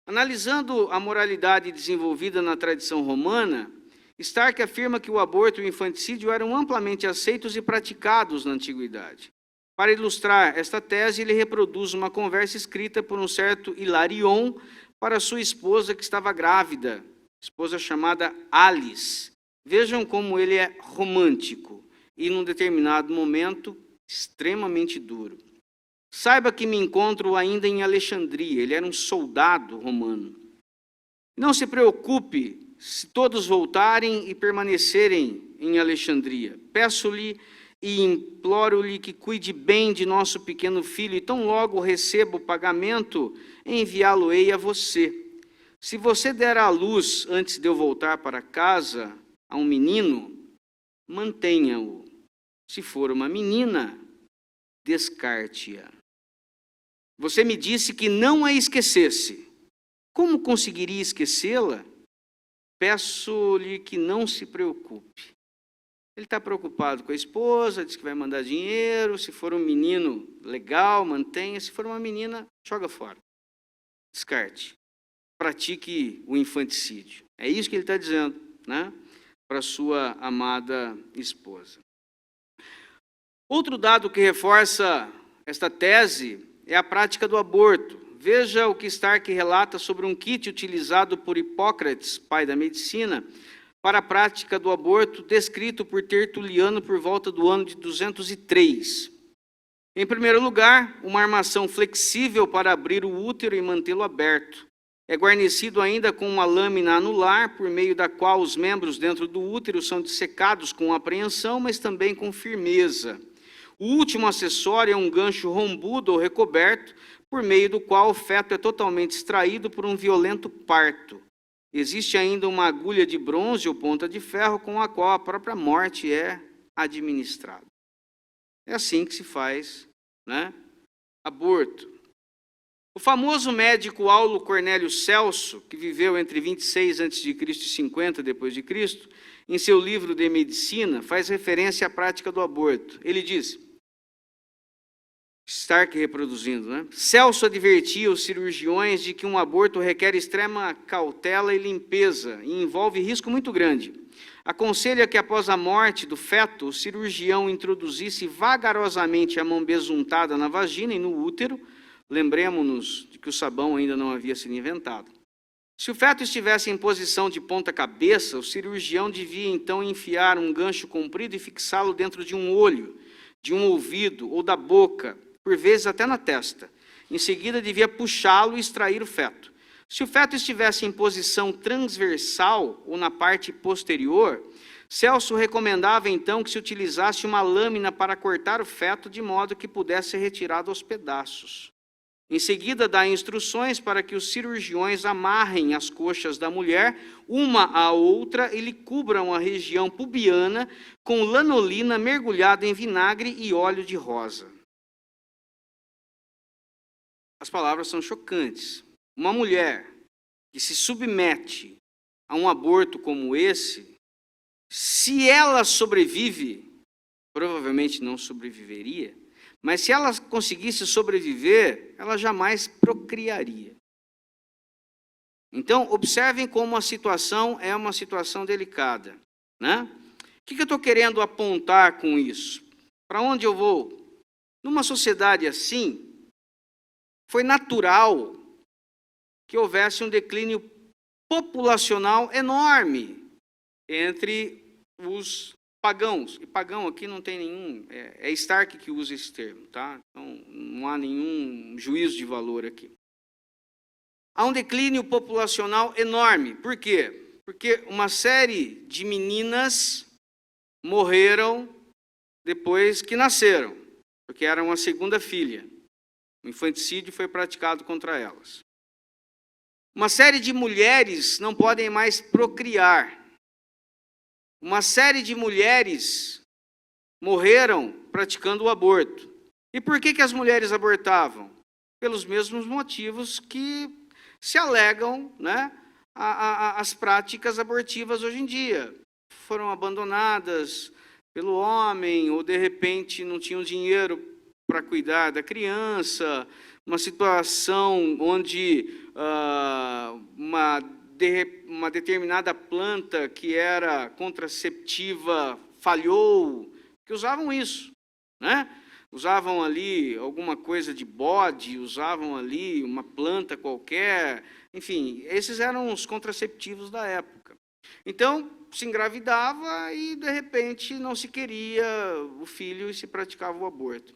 Analisando a moralidade desenvolvida na tradição romana, Stark afirma que o aborto e o infanticídio eram amplamente aceitos e praticados na antiguidade. Para ilustrar esta tese, ele reproduz uma conversa escrita por um certo Hilarion para sua esposa que estava grávida, esposa chamada Alice. Vejam como ele é romântico. e, num determinado momento, extremamente duro. Saiba que me encontro ainda em Alexandria. Ele era um soldado romano. Não se preocupe se todos voltarem e permanecerem em Alexandria. Peço-lhe e imploro-lhe que cuide bem de nosso pequeno filho, e tão logo receba o pagamento, enviá-lo-ei a você. Se você der à luz, antes de eu voltar para casa, a um menino, mantenha-o. Se for uma menina, descarte-a. Você me disse que não a esquecesse. Como conseguiria esquecê-la? Peço-lhe que não se preocupe. Ele está preocupado com a esposa, diz que vai mandar dinheiro. Se for um menino, legal, mantenha. Se for uma menina, joga fora. Descarte. Pratique o infanticídio. É isso que ele está dizendo, né? Para sua amada esposa. Outro dado que reforça esta tese é a prática do aborto. Veja o que Stark relata sobre um kit utilizado por Hipócrates, pai da medicina, para a prática do aborto, descrito por Tertuliano por volta do ano de 203. Em primeiro lugar, uma armação flexível para abrir o útero e mantê-lo aberto. É guarnecido ainda com uma lâmina anular, por meio da qual os membros dentro do útero são dissecados com apreensão, mas também com firmeza. O último acessório é um gancho rombudo ou recoberto, por meio do qual o feto é totalmente extraído por um violento parto. Existe ainda uma agulha de bronze ou ponta de ferro com a qual a própria morte é administrada. É assim que se faz, né? Aborto. O famoso médico Aulo Cornélio Celso, que viveu entre 26 a.C. e 50 d.C., em seu livro de medicina, faz referência à prática do aborto. Ele diz, Stark reproduzindo, né? Celso advertia os cirurgiões de que um aborto requer extrema cautela e limpeza e envolve risco muito grande. Aconselha que após a morte do feto, o cirurgião introduzisse vagarosamente a mão besuntada na vagina e no útero. Lembremos-nos de que o sabão ainda não havia sido inventado. Se o feto estivesse em posição de ponta cabeça, o cirurgião devia então enfiar um gancho comprido e fixá-lo dentro de um olho, de um ouvido ou da boca, por vezes até na testa. Em seguida, devia puxá-lo e extrair o feto. Se o feto estivesse em posição transversal ou na parte posterior, Celso recomendava então que se utilizasse uma lâmina para cortar o feto de modo que pudesse ser retirado aos pedaços. Em seguida, dá instruções para que os cirurgiões amarrem as coxas da mulher uma à outra e lhe cubram a região pubiana com lanolina mergulhada em vinagre e óleo de rosa. As palavras são chocantes. Uma mulher que se submete a um aborto como esse, se ela sobrevive, provavelmente não sobreviveria, mas se ela conseguisse sobreviver, ela jamais procriaria. Então, observem como a situação é uma situação delicada, né? O que eu estou querendo apontar com isso? Para onde eu vou? Numa sociedade assim, foi natural que houvesse um declínio populacional enorme entre os pagãos. E pagão aqui não tem nenhum, é Stark que usa esse termo, tá? Então não há nenhum juízo de valor aqui. Há um declínio populacional enorme. Por quê? Porque uma série de meninas morreram depois que nasceram, porque eram a segunda filha. O infanticídio foi praticado contra elas. Uma série de mulheres não podem mais procriar. Uma série de mulheres morreram praticando o aborto. E por que as mulheres abortavam? Pelos mesmos motivos que se alegam, né, as práticas abortivas hoje em dia. Foram abandonadas pelo homem, ou de repente não tinham dinheiro para cuidar da criança, uma situação onde uma determinada planta que era contraceptiva falhou, que usavam isso, né? Usavam ali alguma coisa de bode, usavam ali uma planta qualquer, enfim, esses eram os contraceptivos da época. Então, se engravidava e, de repente, não se queria o filho e se praticava o aborto.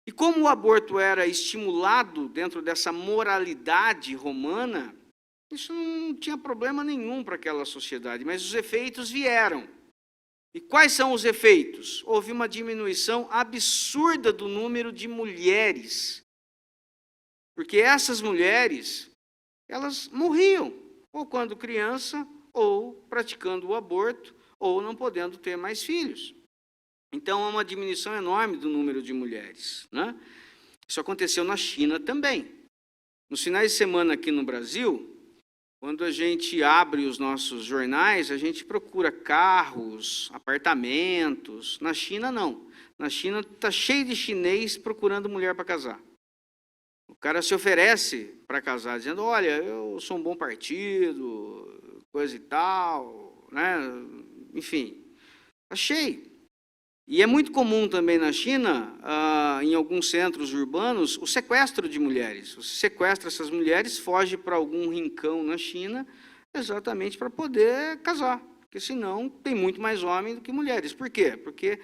E como o aborto era estimulado dentro dessa moralidade romana, isso não tinha problema nenhum para aquela sociedade, mas os efeitos vieram. E quais são os efeitos? Houve uma diminuição absurda do número de mulheres, porque essas mulheres, elas morriam, ou quando criança, ou praticando o aborto, ou não podendo ter mais filhos. Então, há uma diminuição enorme do número de mulheres, né? Isso aconteceu na China também. Nos finais de semana aqui no Brasil, quando a gente abre os nossos jornais, a gente procura carros, apartamentos. Na China, não. Na China, está cheio de chinês procurando mulher para casar. O cara se oferece para casar, dizendo, olha, eu sou um bom partido, coisa e tal, né? Enfim, está cheio. E é muito comum também na China, em alguns centros urbanos, o sequestro de mulheres. Você sequestra essas mulheres, foge para algum rincão na China, exatamente para poder casar. Porque senão tem muito mais homens do que mulheres. Por quê? Porque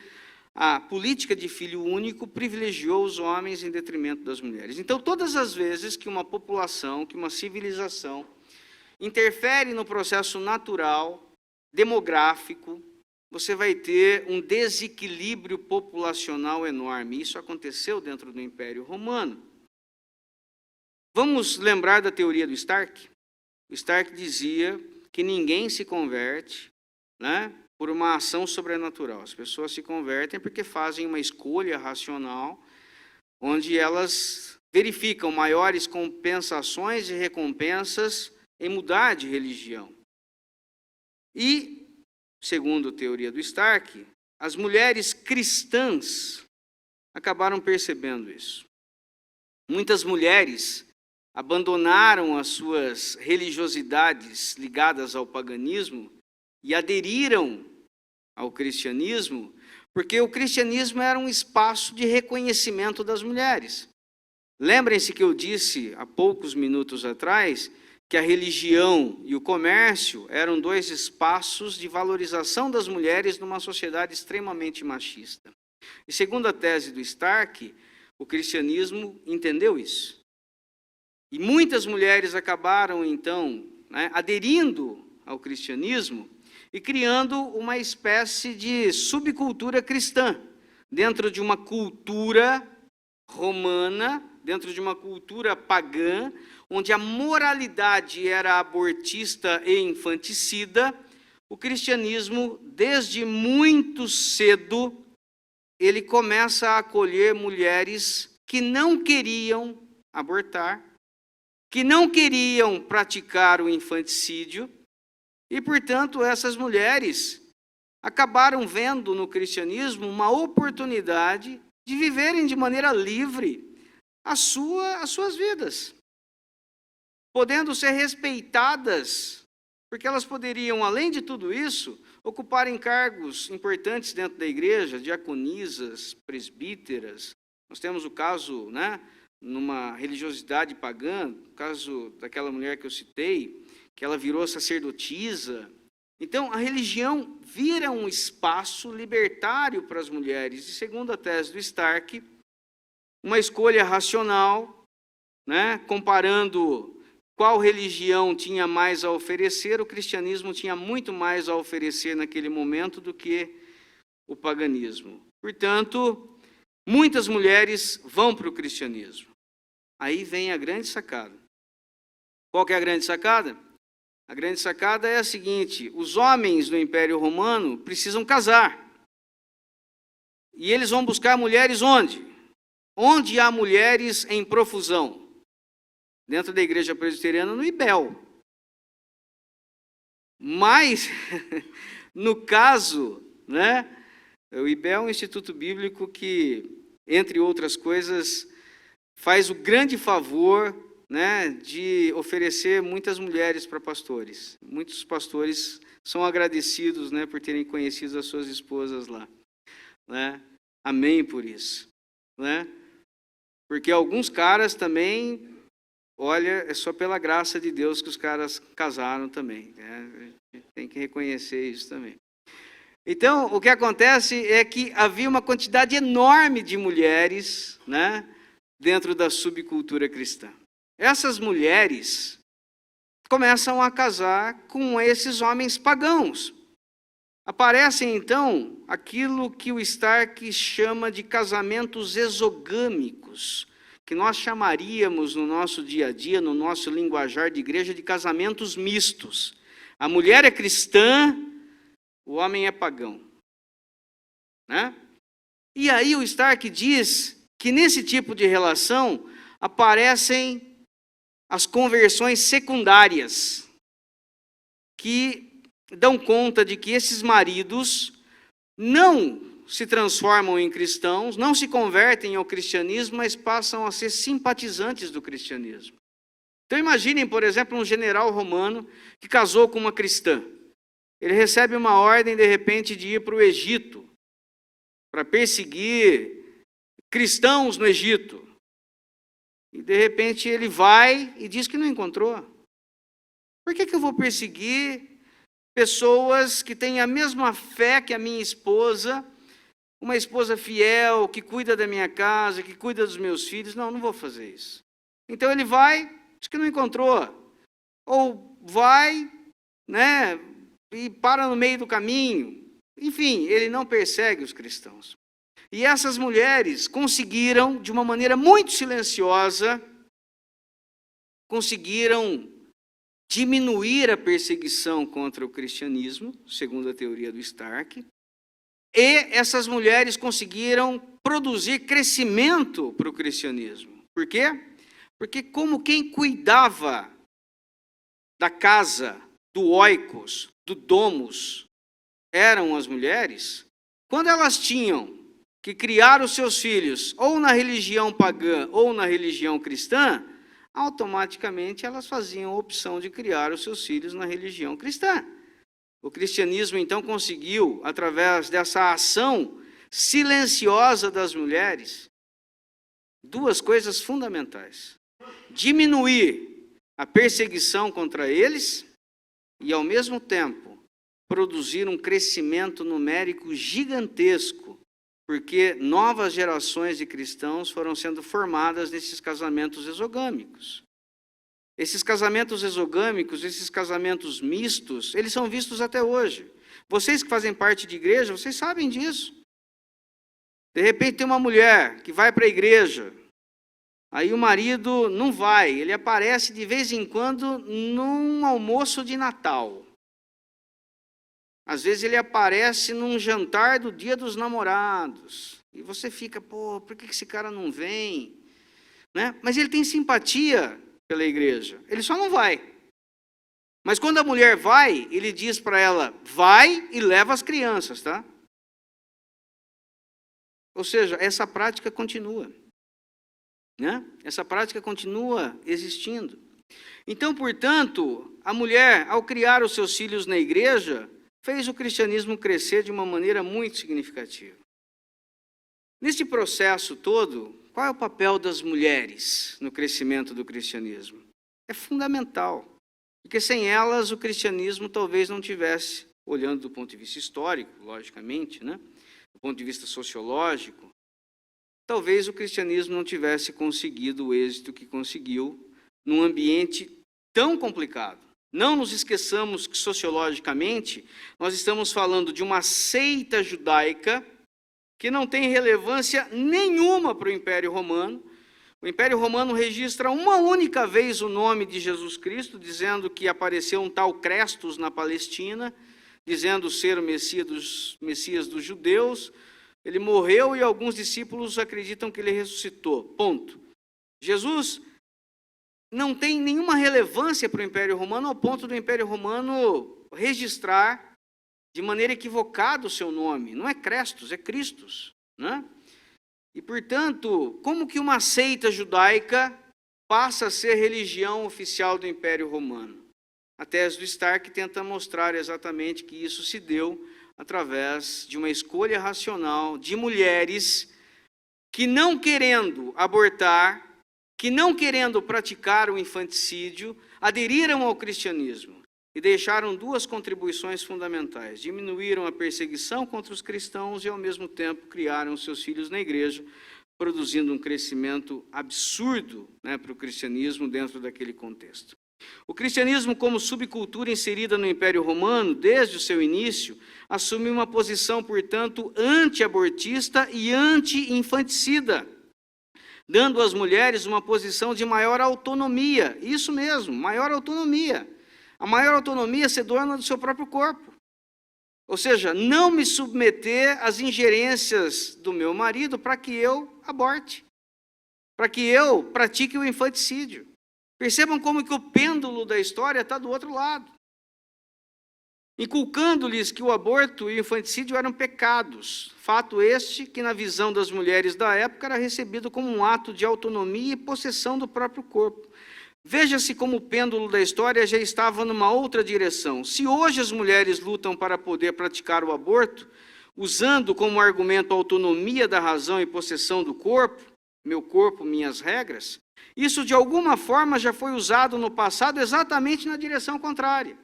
a política de filho único privilegiou os homens em detrimento das mulheres. Então, todas as vezes que uma população, que uma civilização interfere no processo natural, demográfico, você vai ter um desequilíbrio populacional enorme. Isso aconteceu dentro do Império Romano. Vamos lembrar da teoria do Stark? O Stark dizia que ninguém se converte, né, por uma ação sobrenatural. As pessoas se convertem porque fazem uma escolha racional, onde elas verificam maiores compensações e recompensas em mudar de religião. E segundo a teoria do Stark, as mulheres cristãs acabaram percebendo isso. Muitas mulheres abandonaram as suas religiosidades ligadas ao paganismo e aderiram ao cristianismo, porque o cristianismo era um espaço de reconhecimento das mulheres. Lembrem-se que eu disse há poucos minutos atrás que a religião e o comércio eram dois espaços de valorização das mulheres numa sociedade extremamente machista. E segundo a tese do Stark, o cristianismo entendeu isso. E muitas mulheres acabaram, então, aderindo ao cristianismo e criando uma espécie de subcultura cristã, dentro de uma cultura romana, dentro de uma cultura pagã, onde a moralidade era abortista e infanticida. O cristianismo, desde muito cedo, ele começa a acolher mulheres que não queriam abortar, que não queriam praticar o infanticídio, e, portanto, essas mulheres acabaram vendo no cristianismo uma oportunidade de viverem de maneira livre as suas vidas, podendo ser respeitadas, porque elas poderiam, além de tudo isso, ocuparem cargos importantes dentro da igreja, diaconisas, presbíteras. Nós temos o caso, numa religiosidade pagã, o caso daquela mulher que eu citei, que ela virou sacerdotisa. Então, a religião vira um espaço libertário para as mulheres. E segundo a tese do Stark, uma escolha racional, comparando qual religião tinha mais a oferecer, o cristianismo tinha muito mais a oferecer naquele momento do que o paganismo. Portanto, muitas mulheres vão para o cristianismo. Aí vem a grande sacada. Qual que é a grande sacada? A grande sacada é a seguinte: os homens do Império Romano precisam casar. E eles vão buscar mulheres onde? Onde há mulheres em profusão? Dentro da igreja presbiteriana, no IBEL. Mas, no caso, o IBEL é um instituto bíblico que, entre outras coisas, faz o grande favor, de oferecer muitas mulheres para pastores. Muitos pastores são agradecidos, por terem conhecido as suas esposas lá. Amém por isso. Porque alguns caras também olha, é só pela graça de Deus que os caras casaram também, né? A gente tem que reconhecer isso também. Então, o que acontece é que havia uma quantidade enorme de mulheres, né, dentro da subcultura cristã. Essas mulheres começam a casar com esses homens pagãos. Aparecem, então, aquilo que o Stark chama de casamentos exogâmicos, que nós chamaríamos no nosso dia a dia, no nosso linguajar de igreja, de casamentos mistos. A mulher é cristã, o homem é pagão, né? E aí o Stark diz que nesse tipo de relação aparecem as conversões secundárias, que dão conta de que esses maridos não se transformam em cristãos, não se convertem ao cristianismo, mas passam a ser simpatizantes do cristianismo. Então imaginem, por exemplo, um general romano que casou com uma cristã. Ele recebe uma ordem, de repente, de ir para o Egito, para perseguir cristãos no Egito. E, de repente, ele vai e diz que não encontrou. Por que eu vou perseguir pessoas que têm a mesma fé que a minha esposa, uma esposa fiel, que cuida da minha casa, que cuida dos meus filhos? Não, não vou fazer isso. Então ele vai, diz que não encontrou. Ou vai, né, e para no meio do caminho. Enfim, ele não persegue os cristãos. E essas mulheres conseguiram, de uma maneira muito silenciosa, conseguiram diminuir a perseguição contra o cristianismo, segundo a teoria do Stark, e essas mulheres conseguiram produzir crescimento para o cristianismo. Por quê? Porque como quem cuidava da casa, do oikos, do domus, eram as mulheres, quando elas tinham que criar os seus filhos ou na religião pagã ou na religião cristã, automaticamente elas faziam a opção de criar os seus filhos na religião cristã. O cristianismo, então, conseguiu, através dessa ação silenciosa das mulheres, duas coisas fundamentais: diminuir a perseguição contra eles e, ao mesmo tempo, produzir um crescimento numérico gigantesco, porque novas gerações de cristãos foram sendo formadas nesses casamentos exogâmicos. Esses casamentos exogâmicos, esses casamentos mistos, eles são vistos até hoje. Vocês que fazem parte de igreja, vocês sabem disso. De repente tem uma mulher que vai para a igreja, aí o marido não vai, ele aparece de vez em quando num almoço de Natal. Às vezes ele aparece num jantar do Dia dos Namorados. E você fica, pô, por que esse cara não vem? Né? Mas ele tem simpatia pela igreja. Ele só não vai. Mas quando a mulher vai, ele diz para ela, vai e leva as crianças, tá? Ou seja, essa prática continua. Né? Essa prática continua existindo. Então, portanto, a mulher, ao criar os seus filhos na igreja, fez o cristianismo crescer de uma maneira muito significativa. Neste processo todo, qual é o papel das mulheres no crescimento do cristianismo? É fundamental, porque sem elas o cristianismo talvez não tivesse, olhando do ponto de vista histórico, logicamente, né? Do ponto de vista sociológico, talvez o cristianismo não tivesse conseguido o êxito que conseguiu num ambiente tão complicado. Não nos esqueçamos que, sociologicamente, nós estamos falando de uma seita judaica que não tem relevância nenhuma para o Império Romano. O Império Romano registra uma única vez o nome de Jesus Cristo, dizendo que apareceu um tal Crestos na Palestina, dizendo ser o Messias dos judeus. Ele morreu e alguns discípulos acreditam que ele ressuscitou. Ponto. Jesus não tem nenhuma relevância para o Império Romano, ao ponto do Império Romano registrar de maneira equivocada o seu nome. Não é Crestos, é Cristos, né? E, portanto, como que uma seita judaica passa a ser religião oficial do Império Romano? A tese do Stark tenta mostrar exatamente que isso se deu através de uma escolha racional de mulheres que, não querendo abortar, que, não querendo praticar o infanticídio, aderiram ao cristianismo e deixaram duas contribuições fundamentais: diminuíram a perseguição contra os cristãos e, ao mesmo tempo, criaram seus filhos na igreja, produzindo um crescimento absurdo, para o cristianismo dentro daquele contexto. O cristianismo, como subcultura inserida no Império Romano, desde o seu início, assume uma posição, portanto, anti-abortista e anti-infanticida, dando às mulheres uma posição de maior autonomia. Isso mesmo, maior autonomia. A maior autonomia ser dona do seu próprio corpo. Ou seja, não me submeter às ingerências do meu marido para que eu aborte, para que eu pratique o infanticídio. Percebam como que o pêndulo da história está do outro lado, inculcando-lhes que o aborto e o infanticídio eram pecados, fato este que, na visão das mulheres da época, era recebido como um ato de autonomia e possessão do próprio corpo. Veja-se como o pêndulo da história já estava numa outra direção. Se hoje as mulheres lutam para poder praticar o aborto, usando como argumento a autonomia da razão e possessão do corpo, meu corpo, minhas regras, isso de alguma forma já foi usado no passado exatamente na direção contrária.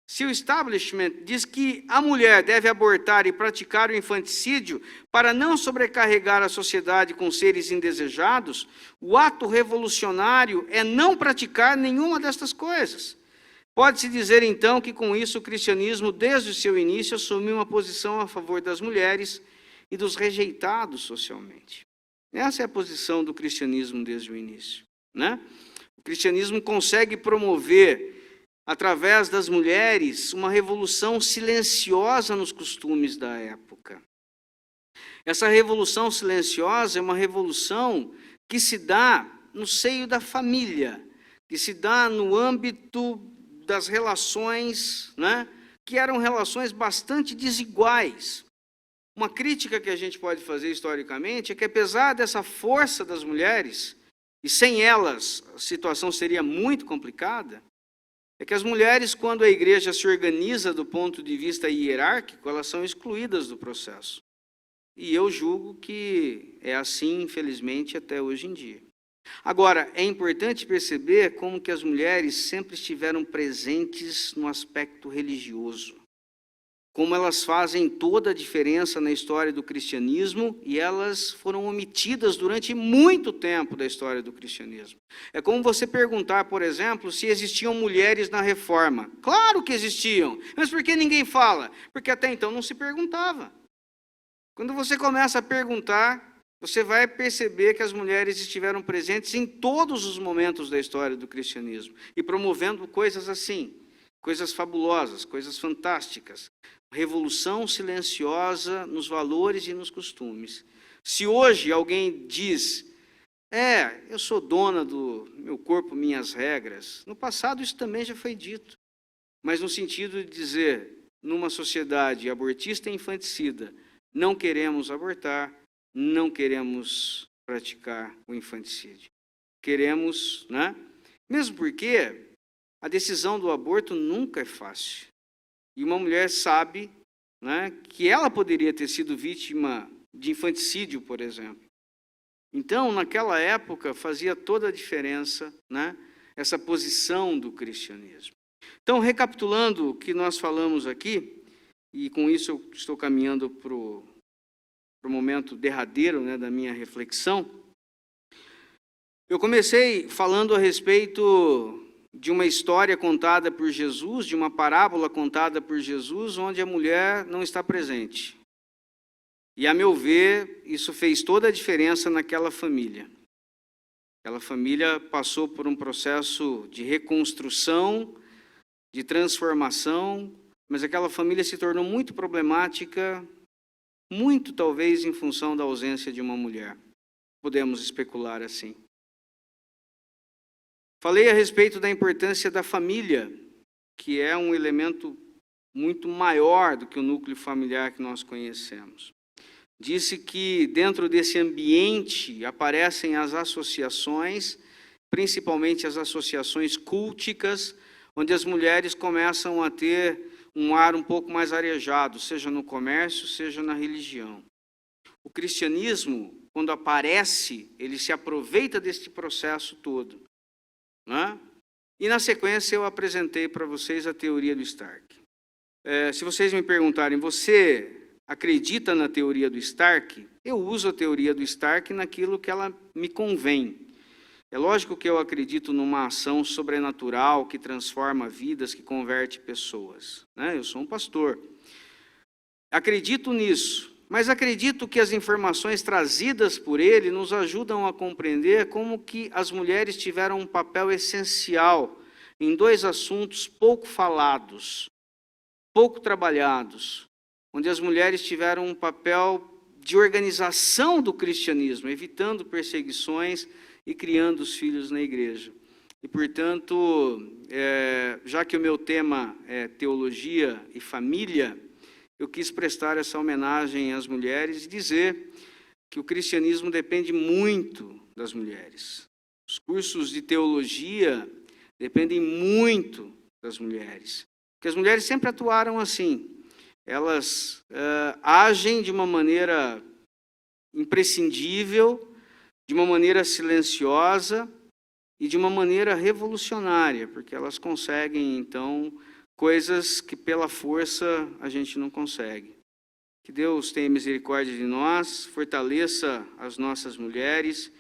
Se o establishment diz que a mulher deve abortar e praticar o infanticídio para não sobrecarregar a sociedade com seres indesejados, o ato revolucionário é não praticar nenhuma destas coisas. Pode-se dizer, então, que com isso o cristianismo, desde o seu início, assumiu uma posição a favor das mulheres e dos rejeitados socialmente. Essa é a posição do cristianismo desde o início, O cristianismo consegue promover, através das mulheres, uma revolução silenciosa nos costumes da época. Essa revolução silenciosa é uma revolução que se dá no seio da família, que se dá no âmbito das relações, que eram relações bastante desiguais. Uma crítica que a gente pode fazer historicamente é que, apesar dessa força das mulheres, e sem elas a situação seria muito complicada, é que as mulheres, quando a igreja se organiza do ponto de vista hierárquico, elas são excluídas do processo. E eu julgo que é assim, infelizmente, até hoje em dia. Agora, é importante perceber como que as mulheres sempre estiveram presentes no aspecto religioso, como elas fazem toda a diferença na história do cristianismo, e elas foram omitidas durante muito tempo da história do cristianismo. É como você perguntar, por exemplo, se existiam mulheres na Reforma. Claro que existiam, mas por que ninguém fala? Porque até então não se perguntava. Quando você começa a perguntar, você vai perceber que as mulheres estiveram presentes em todos os momentos da história do cristianismo, e promovendo coisas assim, coisas fabulosas, coisas fantásticas. Revolução silenciosa nos valores e nos costumes. Se hoje alguém diz, eu sou dona do meu corpo, minhas regras, no passado isso também já foi dito, mas no sentido de dizer, numa sociedade abortista e infanticida, não queremos abortar, não queremos praticar o infanticídio. Queremos, Mesmo porque a decisão do aborto nunca é fácil. E uma mulher sabe, que ela poderia ter sido vítima de infanticídio, por exemplo. Então, naquela época, fazia toda a diferença, essa posição do cristianismo. Então, recapitulando o que nós falamos aqui, e com isso eu estou caminhando para o momento derradeiro, da minha reflexão, eu comecei falando a respeito de uma história contada por Jesus, de uma parábola contada por Jesus, onde a mulher não está presente. E, a meu ver, isso fez toda a diferença naquela família. Aquela família passou por um processo de reconstrução, de transformação, mas aquela família se tornou muito problemática, muito talvez em função da ausência de uma mulher. Podemos especular assim. Falei a respeito da importância da família, que é um elemento muito maior do que o núcleo familiar que nós conhecemos. Disse que dentro desse ambiente aparecem as associações, principalmente as associações culticas, onde as mulheres começam a ter um ar um pouco mais arejado, seja no comércio, seja na religião. O cristianismo quando aparece, ele se aproveita deste processo todo, né? E, na sequência, eu apresentei para vocês a teoria do Stark. Se vocês me perguntarem, você acredita na teoria do Stark? Eu uso a teoria do Stark naquilo que ela me convém. É lógico que eu acredito numa ação sobrenatural que transforma vidas, que converte pessoas, né? Eu sou um pastor. Acredito nisso, mas acredito que as informações trazidas por ele nos ajudam a compreender como que as mulheres tiveram um papel essencial em dois assuntos pouco falados, pouco trabalhados, onde as mulheres tiveram um papel de organização do cristianismo, evitando perseguições e criando os filhos na igreja. E, portanto, já que o meu tema é teologia e família, eu quis prestar essa homenagem às mulheres e dizer que o cristianismo depende muito das mulheres. Os cursos de teologia dependem muito das mulheres, porque as mulheres sempre atuaram assim. Elas agem de uma maneira imprescindível, de uma maneira silenciosa e de uma maneira revolucionária, porque elas conseguem, então, coisas que pela força a gente não consegue. Que Deus tenha misericórdia de nós, fortaleça as nossas mulheres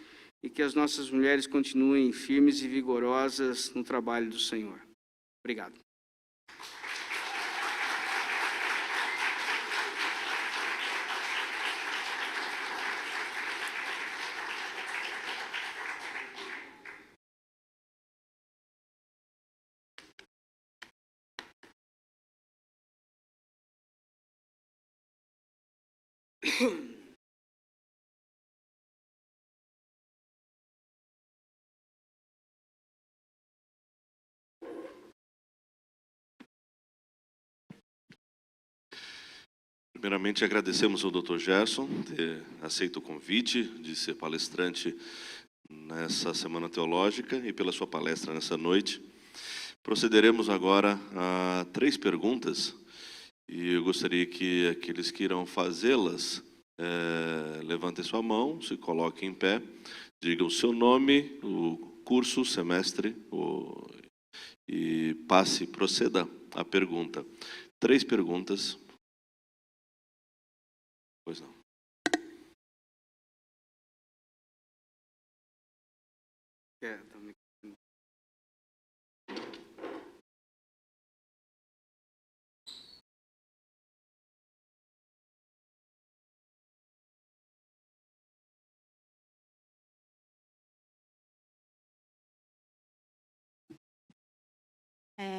e que as nossas mulheres continuem firmes e vigorosas no trabalho do Senhor. Obrigado. Primeiramente, agradecemos ao Dr. Gerson ter aceito o convite de ser palestrante nessa Semana Teológica e pela sua palestra nessa noite. Procederemos agora a 3 perguntas e eu gostaria que aqueles que irão fazê-las levantem sua mão, se coloquem em pé, digam o seu nome, o curso, o semestre e proceda à pergunta. 3 perguntas. Pois não.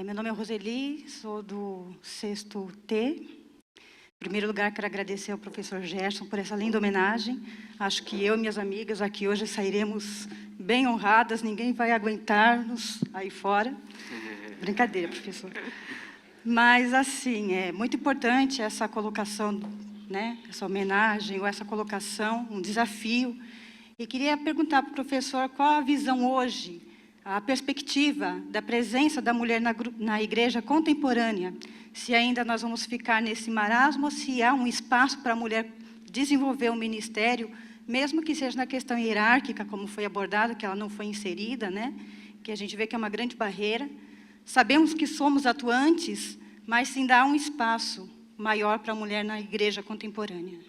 Meu nome é Roseli, sou do 6º T. Em primeiro lugar, quero agradecer ao professor Gerson por essa linda homenagem. Acho que eu e minhas amigas aqui hoje sairemos bem honradas, ninguém vai aguentar-nos aí fora. Brincadeira, professor. Mas, assim, é muito importante essa colocação, né, essa homenagem ou essa colocação, um desafio. E queria perguntar para o professor qual a visão hoje, a perspectiva da presença da mulher na igreja contemporânea, se ainda nós vamos ficar nesse marasmo, ou se há um espaço para a mulher desenvolver um ministério, mesmo que seja na questão hierárquica, como foi abordado, que ela não foi inserida, né? Que a gente vê que é uma grande barreira. Sabemos que somos atuantes, mas ainda há um espaço maior para a mulher na igreja contemporânea.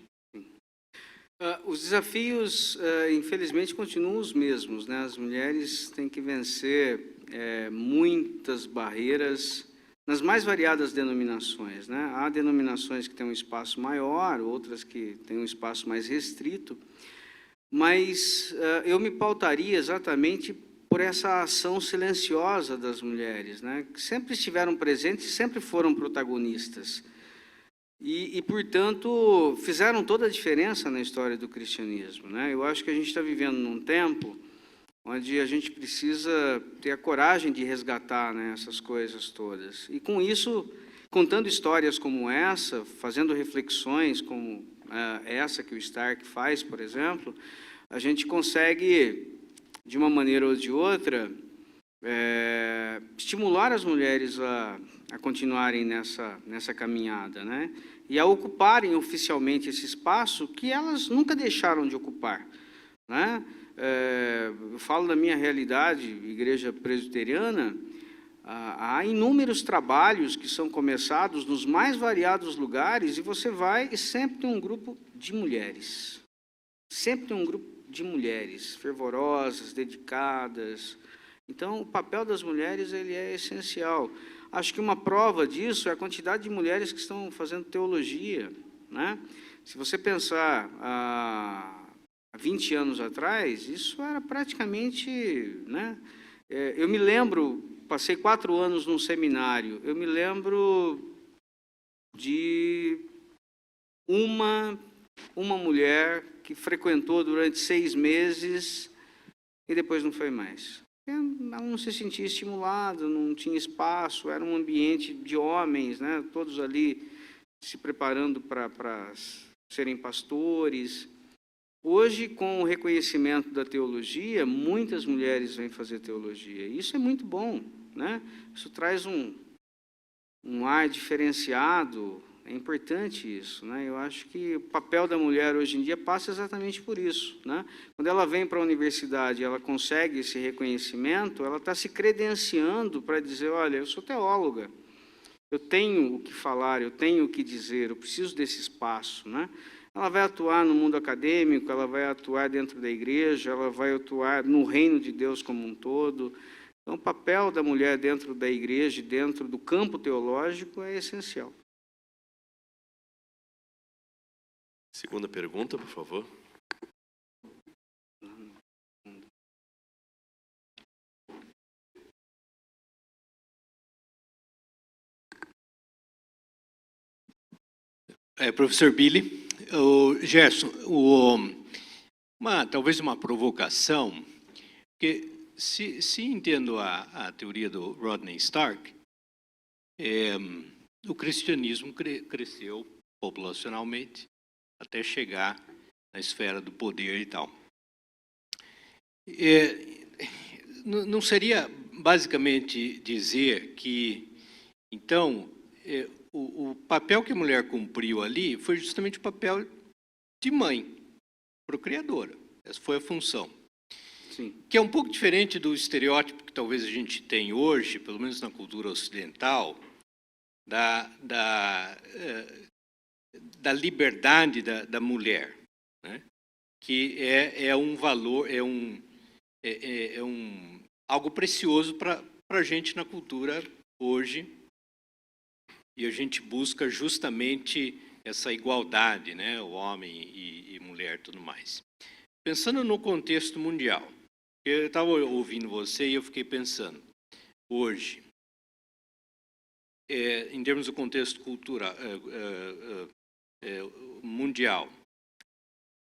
Os desafios, infelizmente, continuam os mesmos, né? As mulheres têm que vencer muitas barreiras nas mais variadas denominações, né? Há denominações que têm um espaço maior, outras que têm um espaço mais restrito, mas eu me pautaria exatamente por essa ação silenciosa das mulheres, né? Que sempre estiveram presentes e sempre foram protagonistas. E, portanto, fizeram toda a diferença na história do cristianismo, né? Eu acho que a gente está vivendo num tempo onde a gente precisa ter a coragem de resgatar, né, essas coisas todas. E, com isso, contando histórias como essa, fazendo reflexões como essa que o Stark faz, por exemplo, a gente consegue, de uma maneira ou de outra, estimular as mulheres a continuarem nessa caminhada, né? E a ocuparem oficialmente esse espaço que elas nunca deixaram de ocupar, né? Eu falo da minha realidade, igreja presbiteriana, há inúmeros trabalhos que são começados nos mais variados lugares e você vai e sempre tem um grupo de mulheres. Sempre tem um grupo de mulheres fervorosas, dedicadas. Então, o papel das mulheres ele é essencial. Acho que uma prova disso é a quantidade de mulheres que estão fazendo teologia, né? Se você pensar há 20 anos atrás, isso era praticamente, né? Eu me lembro, passei 4 anos num seminário, eu me lembro de uma mulher que frequentou durante 6 meses e depois não foi mais. Ela não se sentia estimulada, não tinha espaço, era um ambiente de homens, né? Todos ali se preparando para serem pastores. Hoje, com o reconhecimento da teologia, muitas mulheres vêm fazer teologia. Isso é muito bom, né? Isso traz um ar diferenciado. É importante isso, né? Eu acho que o papel da mulher hoje em dia passa exatamente por isso, né? Quando ela vem para a universidade, ela consegue esse reconhecimento, ela está se credenciando para dizer, olha, eu sou teóloga, eu tenho o que falar, eu tenho o que dizer, eu preciso desse espaço, né? Ela vai atuar no mundo acadêmico, ela vai atuar dentro da igreja, ela vai atuar no reino de Deus como um todo. Então, o papel da mulher dentro da igreja, dentro do campo teológico, é essencial. Segunda pergunta, por favor. Professor Billy, Gerson, talvez uma provocação, porque se entendo a teoria do Rodney Stark, o cristianismo cresceu populacionalmente até chegar na esfera do poder e tal. Não seria basicamente dizer que, então, o papel que a mulher cumpriu ali foi justamente o papel de mãe, procriadora. Essa foi a função. Sim. Que é um pouco diferente do estereótipo que talvez a gente tem hoje, pelo menos na cultura ocidental, da liberdade da mulher, né? Que é um valor, algo precioso para a gente na cultura hoje, e a gente busca justamente essa igualdade, né? O homem e mulher, tudo mais. Pensando no contexto mundial, eu estava ouvindo você e eu fiquei pensando, hoje, em termos do contexto cultural, mundial,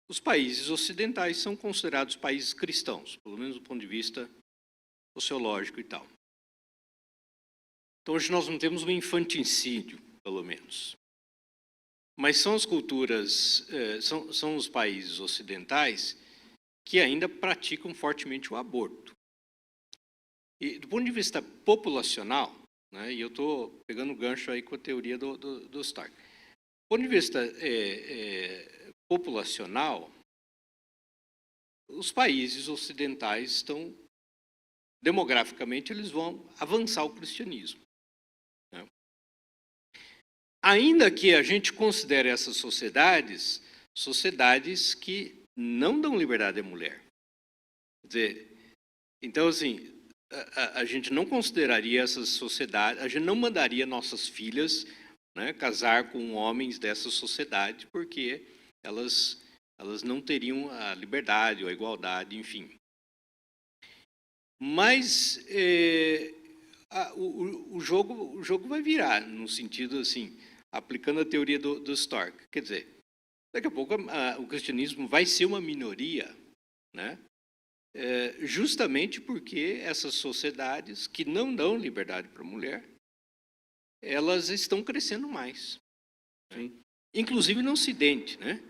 os países ocidentais são considerados países cristãos, pelo menos do ponto de vista sociológico e tal. Então, hoje nós não temos um infanticídio, pelo menos. Mas são as culturas, são os países ocidentais que ainda praticam fortemente o aborto. E, do ponto de vista populacional, né, e eu estou pegando o gancho aí com a teoria do Stark, do ponto de vista populacional, os países ocidentais estão, demograficamente, eles vão avançar o cristianismo. Né? Ainda que a gente considere essas sociedades que não dão liberdade à mulher. Quer dizer, então, assim, a gente não consideraria essas sociedades, a gente não mandaria nossas filhas, né, casar com homens dessa sociedade, porque elas não teriam a liberdade ou a igualdade, enfim. Mas o jogo vai virar, no sentido assim, aplicando a teoria do Stark. Quer dizer, daqui a pouco o cristianismo vai ser uma minoria, né? Justamente porque essas sociedades que não dão liberdade para a mulher, elas estão crescendo mais. Né? Inclusive no Ocidente, né?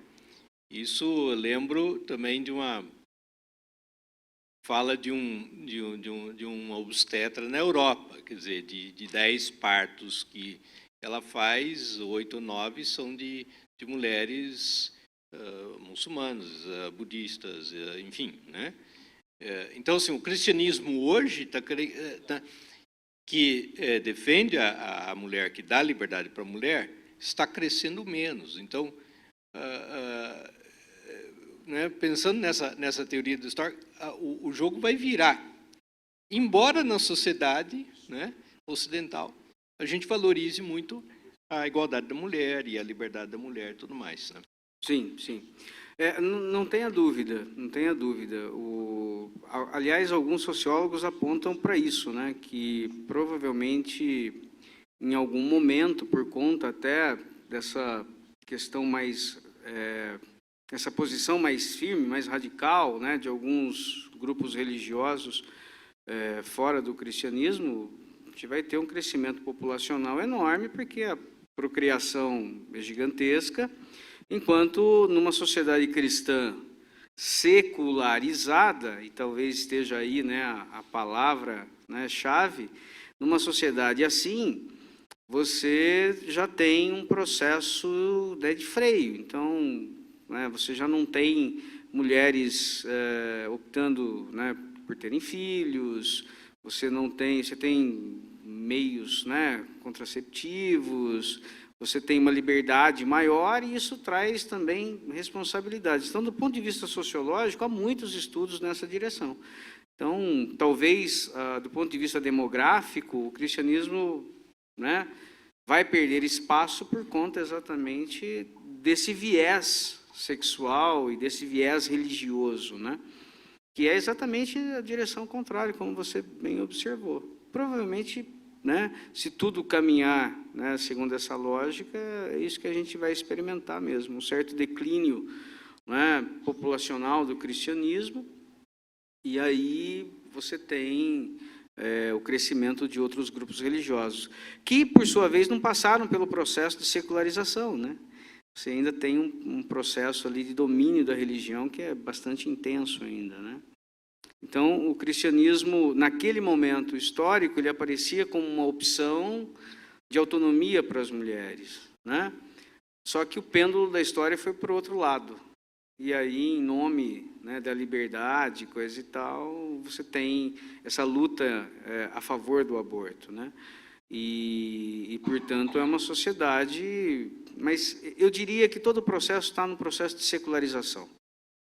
Isso eu lembro também de uma fala de um obstetra na Europa, quer dizer, de 10 partos que ela faz, 8 ou 9 são de mulheres muçulmanas, budistas, enfim, né? Então, assim, o cristianismo hoje que defende a mulher, que dá liberdade para a mulher, está crescendo menos. Então, né, pensando nessa teoria da história, o jogo vai virar. Embora na sociedade, né, ocidental a gente valorize muito a igualdade da mulher e a liberdade da mulher e tudo mais, né? Sim, sim. Não tenha dúvida, não tenha dúvida. Aliás, alguns sociólogos apontam para isso, né, que provavelmente, em algum momento, por conta até dessa questão mais, essa posição mais firme, mais radical, né, de alguns grupos religiosos fora do cristianismo, a gente vai ter um crescimento populacional enorme, porque a procriação é gigantesca, enquanto numa sociedade cristã secularizada, e talvez esteja aí, né, a palavra, né, chave, numa sociedade assim, você já tem um processo, né, de freio. Então, né, você já não tem mulheres optando, né, por terem filhos, você tem meios, né, contraceptivos, você tem uma liberdade maior e isso traz também responsabilidades. Então, do ponto de vista sociológico, há muitos estudos nessa direção. Então, talvez, do ponto de vista demográfico, o cristianismo, né, vai perder espaço por conta exatamente desse viés sexual e desse viés religioso, né, que é exatamente a direção contrária, como você bem observou. Provavelmente, né, se tudo caminhar, né, segundo essa lógica, é isso que a gente vai experimentar mesmo, um certo declínio, né, populacional do cristianismo, e aí você tem o crescimento de outros grupos religiosos, que, por sua vez, não passaram pelo processo de secularização, né? Você ainda tem um processo ali de domínio da religião que é bastante intenso ainda, né? Então, o cristianismo, naquele momento histórico, ele aparecia como uma opção de autonomia para as mulheres, né? Só que o pêndulo da história foi para o outro lado. E aí, em nome, né, da liberdade, coisa e tal, você tem essa luta a favor do aborto, né? E, portanto, é uma sociedade... Mas eu diria que todo o processo está no processo de secularização.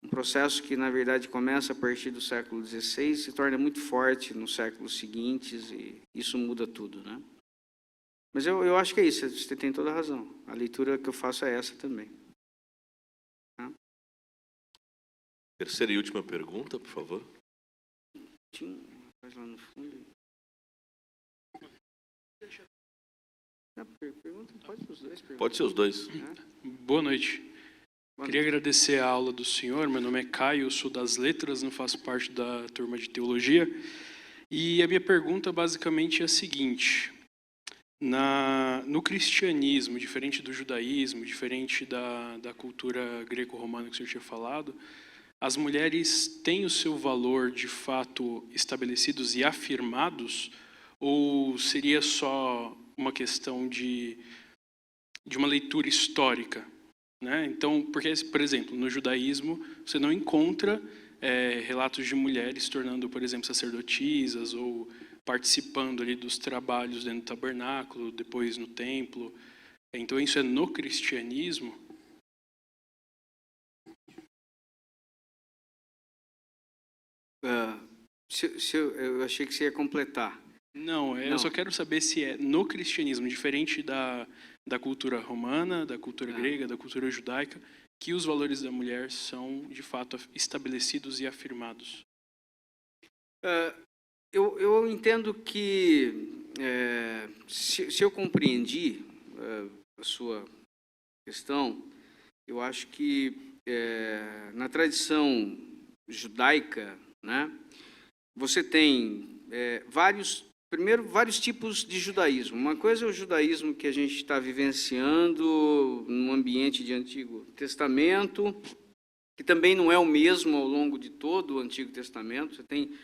Um processo que, na verdade, começa a partir do século XVI e se torna muito forte nos séculos seguintes, e isso muda tudo, né? Mas eu acho que é isso, você tem toda a razão. A leitura que eu faço é essa também. Tá? Terceira e última pergunta, por favor. Tinha um rapaz lá no fundo. Pergunta, pode ser os dois. Pode ser os dois. Boa noite. Queria agradecer a aula do senhor. Meu nome é Caio, eu sou das letras, não faço parte da turma de teologia. E a minha pergunta basicamente é a seguinte: no cristianismo, diferente do judaísmo, diferente da cultura greco-romana que o senhor tinha falado, as mulheres têm o seu valor de fato estabelecidos e afirmados, ou seria só uma questão de uma leitura histórica, né? Então, porque, por exemplo, no judaísmo, você não encontra relatos de mulheres se tornando, por exemplo, sacerdotisas ou participando ali dos trabalhos dentro do tabernáculo, depois no templo. Então, isso é no cristianismo. Eu achei que você ia completar. Não, eu só quero saber se é no cristianismo, diferente da cultura romana, da cultura grega, da cultura judaica, que os valores da mulher são, de fato, estabelecidos e afirmados. Eu entendo que, se eu compreendi a sua questão, eu acho que na tradição judaica, né, você tem vários tipos de judaísmo. Uma coisa é o judaísmo que a gente está vivenciando no ambiente de Antigo Testamento, que também não é o mesmo ao longo de todo o Antigo Testamento. Você tem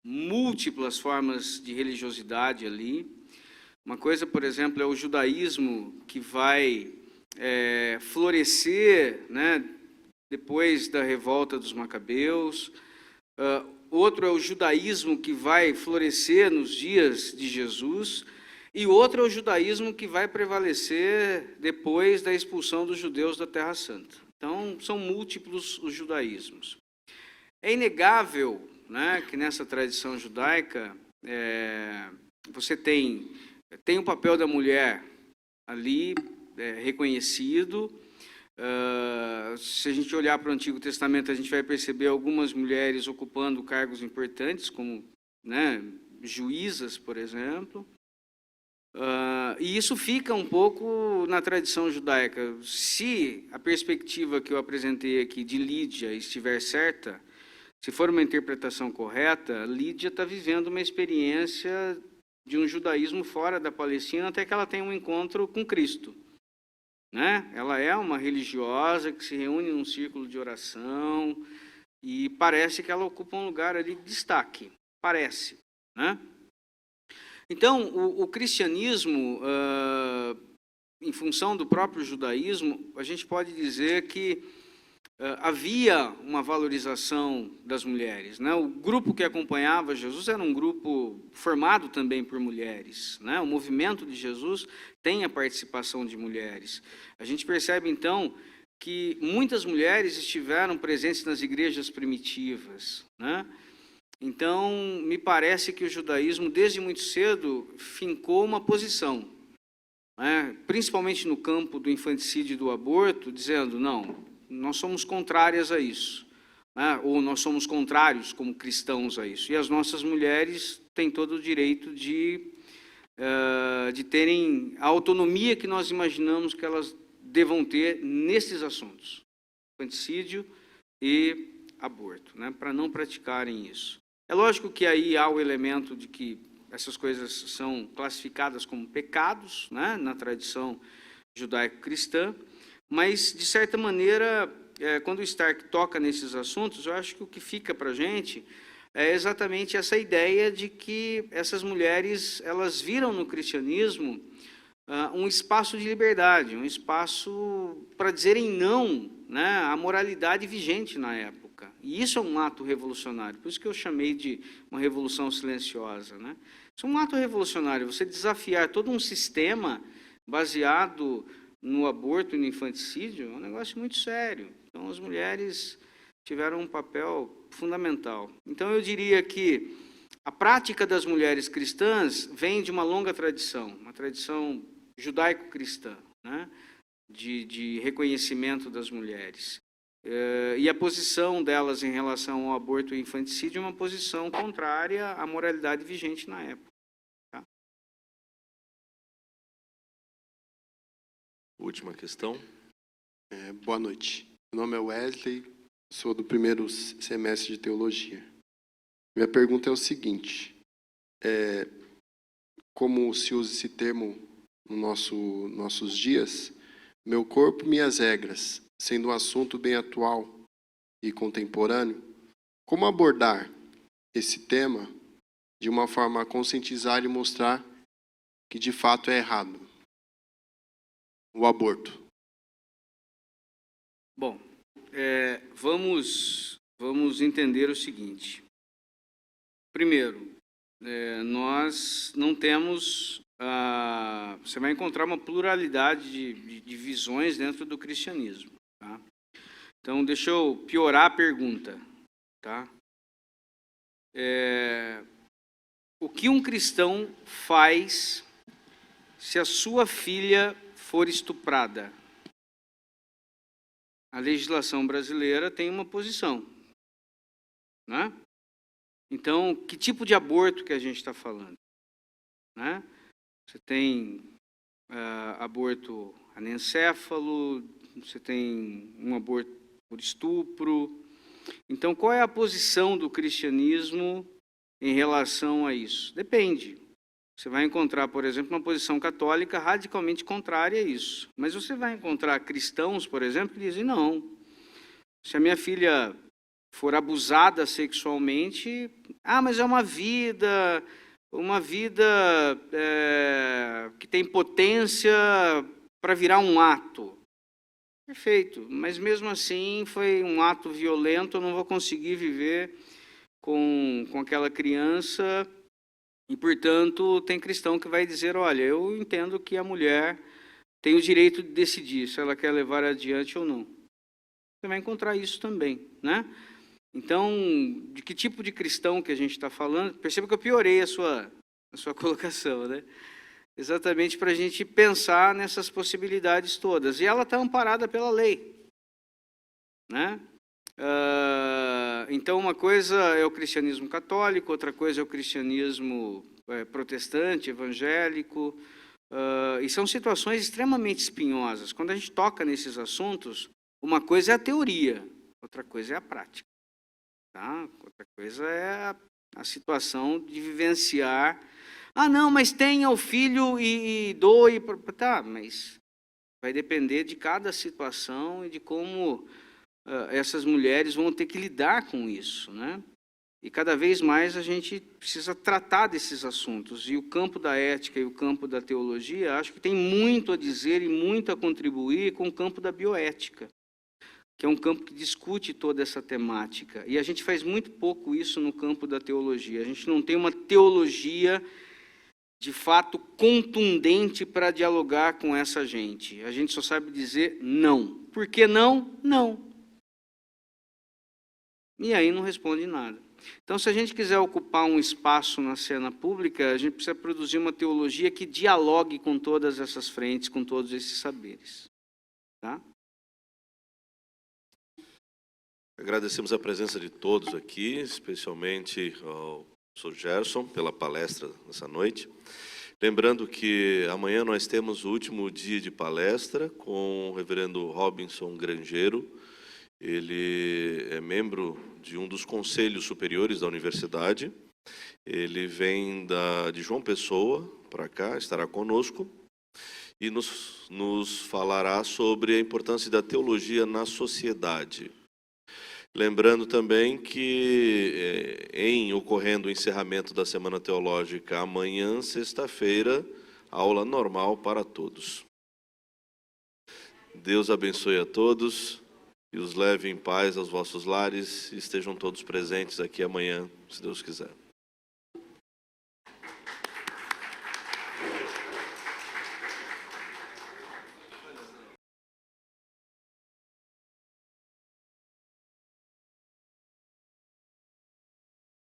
múltiplas formas de religiosidade ali. Uma coisa, por exemplo, é o judaísmo, que vai florescer, né, depois da revolta dos Macabeus. Outro é o judaísmo que vai florescer nos dias de Jesus. E outro é o judaísmo que vai prevalecer depois da expulsão dos judeus da Terra Santa. Então, são múltiplos os judaísmos. É inegável, né, que nessa tradição judaica você tem o papel da mulher ali reconhecido. Se a gente olhar para o Antigo Testamento, a gente vai perceber algumas mulheres ocupando cargos importantes, como, né, juízas, por exemplo. E isso fica um pouco na tradição judaica. Se a perspectiva que eu apresentei aqui de Lídia estiver certa, se for uma interpretação correta, Lídia está vivendo uma experiência de um judaísmo fora da Palestina até que ela tenha um encontro com Cristo, né? Ela é uma religiosa que se reúne num círculo de oração e parece que ela ocupa um lugar ali de destaque. Parece, né? Então, o cristianismo, em função do próprio judaísmo, a gente pode dizer que havia uma valorização das mulheres, né? O grupo que acompanhava Jesus era um grupo formado também por mulheres, né? O movimento de Jesus tem a participação de mulheres. A gente percebe, então, que muitas mulheres estiveram presentes nas igrejas primitivas, né? Então, me parece que o judaísmo, desde muito cedo, fincou uma posição, né, principalmente no campo do infanticídio e do aborto, dizendo, não, nós somos contrárias a isso, né, ou nós somos contrários como cristãos a isso. E as nossas mulheres têm todo o direito de terem a autonomia que nós imaginamos que elas devam ter nesses assuntos, infanticídio e aborto, né, para não praticarem isso. É lógico que aí há o elemento de que essas coisas são classificadas como pecados, né, na tradição judaico-cristã, mas, de certa maneira, quando o Stark toca nesses assuntos, eu acho que o que fica para a gente é exatamente essa ideia de que essas mulheres, elas viram no cristianismo um espaço de liberdade, um espaço para dizerem não, né, à moralidade vigente na época. E isso é um ato revolucionário, por isso que eu chamei de uma revolução silenciosa, né? Isso é um ato revolucionário, você desafiar todo um sistema baseado no aborto e no infanticídio, é um negócio muito sério. Então, as mulheres tiveram um papel fundamental. Então, eu diria que a prática das mulheres cristãs vem de uma longa tradição, uma tradição judaico-cristã, né, de reconhecimento das mulheres. E a posição delas em relação ao aborto e infanticídio é uma posição contrária à moralidade vigente na época. Tá? Última questão. Boa noite. Meu nome é Wesley, sou do primeiro semestre de teologia. Minha pergunta é o seguinte: como se usa esse termo nos nossos dias, meu corpo, minhas regras, sendo um assunto bem atual e contemporâneo, como abordar esse tema de uma forma a conscientizar e mostrar que de fato é errado o aborto? Bom, vamos entender o seguinte. Primeiro, nós não temos... você vai encontrar uma pluralidade de visões dentro do cristianismo. Tá? Então, deixa eu piorar a pergunta. Tá? O que um cristão faz se a sua filha for estuprada? A legislação brasileira tem uma posição, né? Então, que tipo de aborto que a gente está falando? Né? Você tem aborto anencéfalo, você tem um aborto por estupro. Então, qual é a posição do cristianismo em relação a isso? Depende. Você vai encontrar, por exemplo, uma posição católica radicalmente contrária a isso. Mas você vai encontrar cristãos, por exemplo, que dizem, não, Se a minha filha for abusada sexualmente, mas é uma vida que tem potência para virar um ato. Perfeito, mas mesmo assim foi um ato violento, eu não vou conseguir viver com aquela criança e, portanto, tem cristão que vai dizer, olha, eu entendo que a mulher tem o direito de decidir se ela quer levar adiante ou não. Você vai encontrar isso também, né? Então, de que tipo de cristão que a gente está falando? Perceba que eu piorei a sua colocação, né? Exatamente para a gente pensar nessas possibilidades todas. E ela está amparada pela lei, né? Então, uma coisa é o cristianismo católico, outra coisa é o cristianismo protestante, evangélico, e são situações extremamente espinhosas. Quando a gente toca nesses assuntos, uma coisa é a teoria, outra coisa é a prática. Tá? Outra coisa é a situação de vivenciar. Não, mas tenha o filho e doe. Tá, mas vai depender de cada situação e de como essas mulheres vão ter que lidar com isso, né? E cada vez mais a gente precisa tratar desses assuntos. E o campo da ética e o campo da teologia, acho que tem muito a dizer e muito a contribuir com o campo da bioética, que é um campo que discute toda essa temática. E a gente faz muito pouco isso no campo da teologia. A gente não tem uma teologia, de fato, contundente para dialogar com essa gente. A gente só sabe dizer não. Por que não? Não. E aí não responde nada. Então, se a gente quiser ocupar um espaço na cena pública, a gente precisa produzir uma teologia que dialogue com todas essas frentes, com todos esses saberes. Tá? Agradecemos a presença de todos aqui, especialmente ao professor Gerson pela palestra nessa noite. Lembrando que amanhã nós temos o último dia de palestra com o reverendo Robinson Grangeiro. Ele é membro de um dos conselhos superiores da universidade. Ele vem de João Pessoa para cá, estará conosco e nos falará sobre a importância da teologia na sociedade. Lembrando também que, ocorrendo o encerramento da Semana Teológica amanhã, sexta-feira, aula normal para todos. Deus abençoe a todos e os leve em paz aos vossos lares e estejam todos presentes aqui amanhã, se Deus quiser.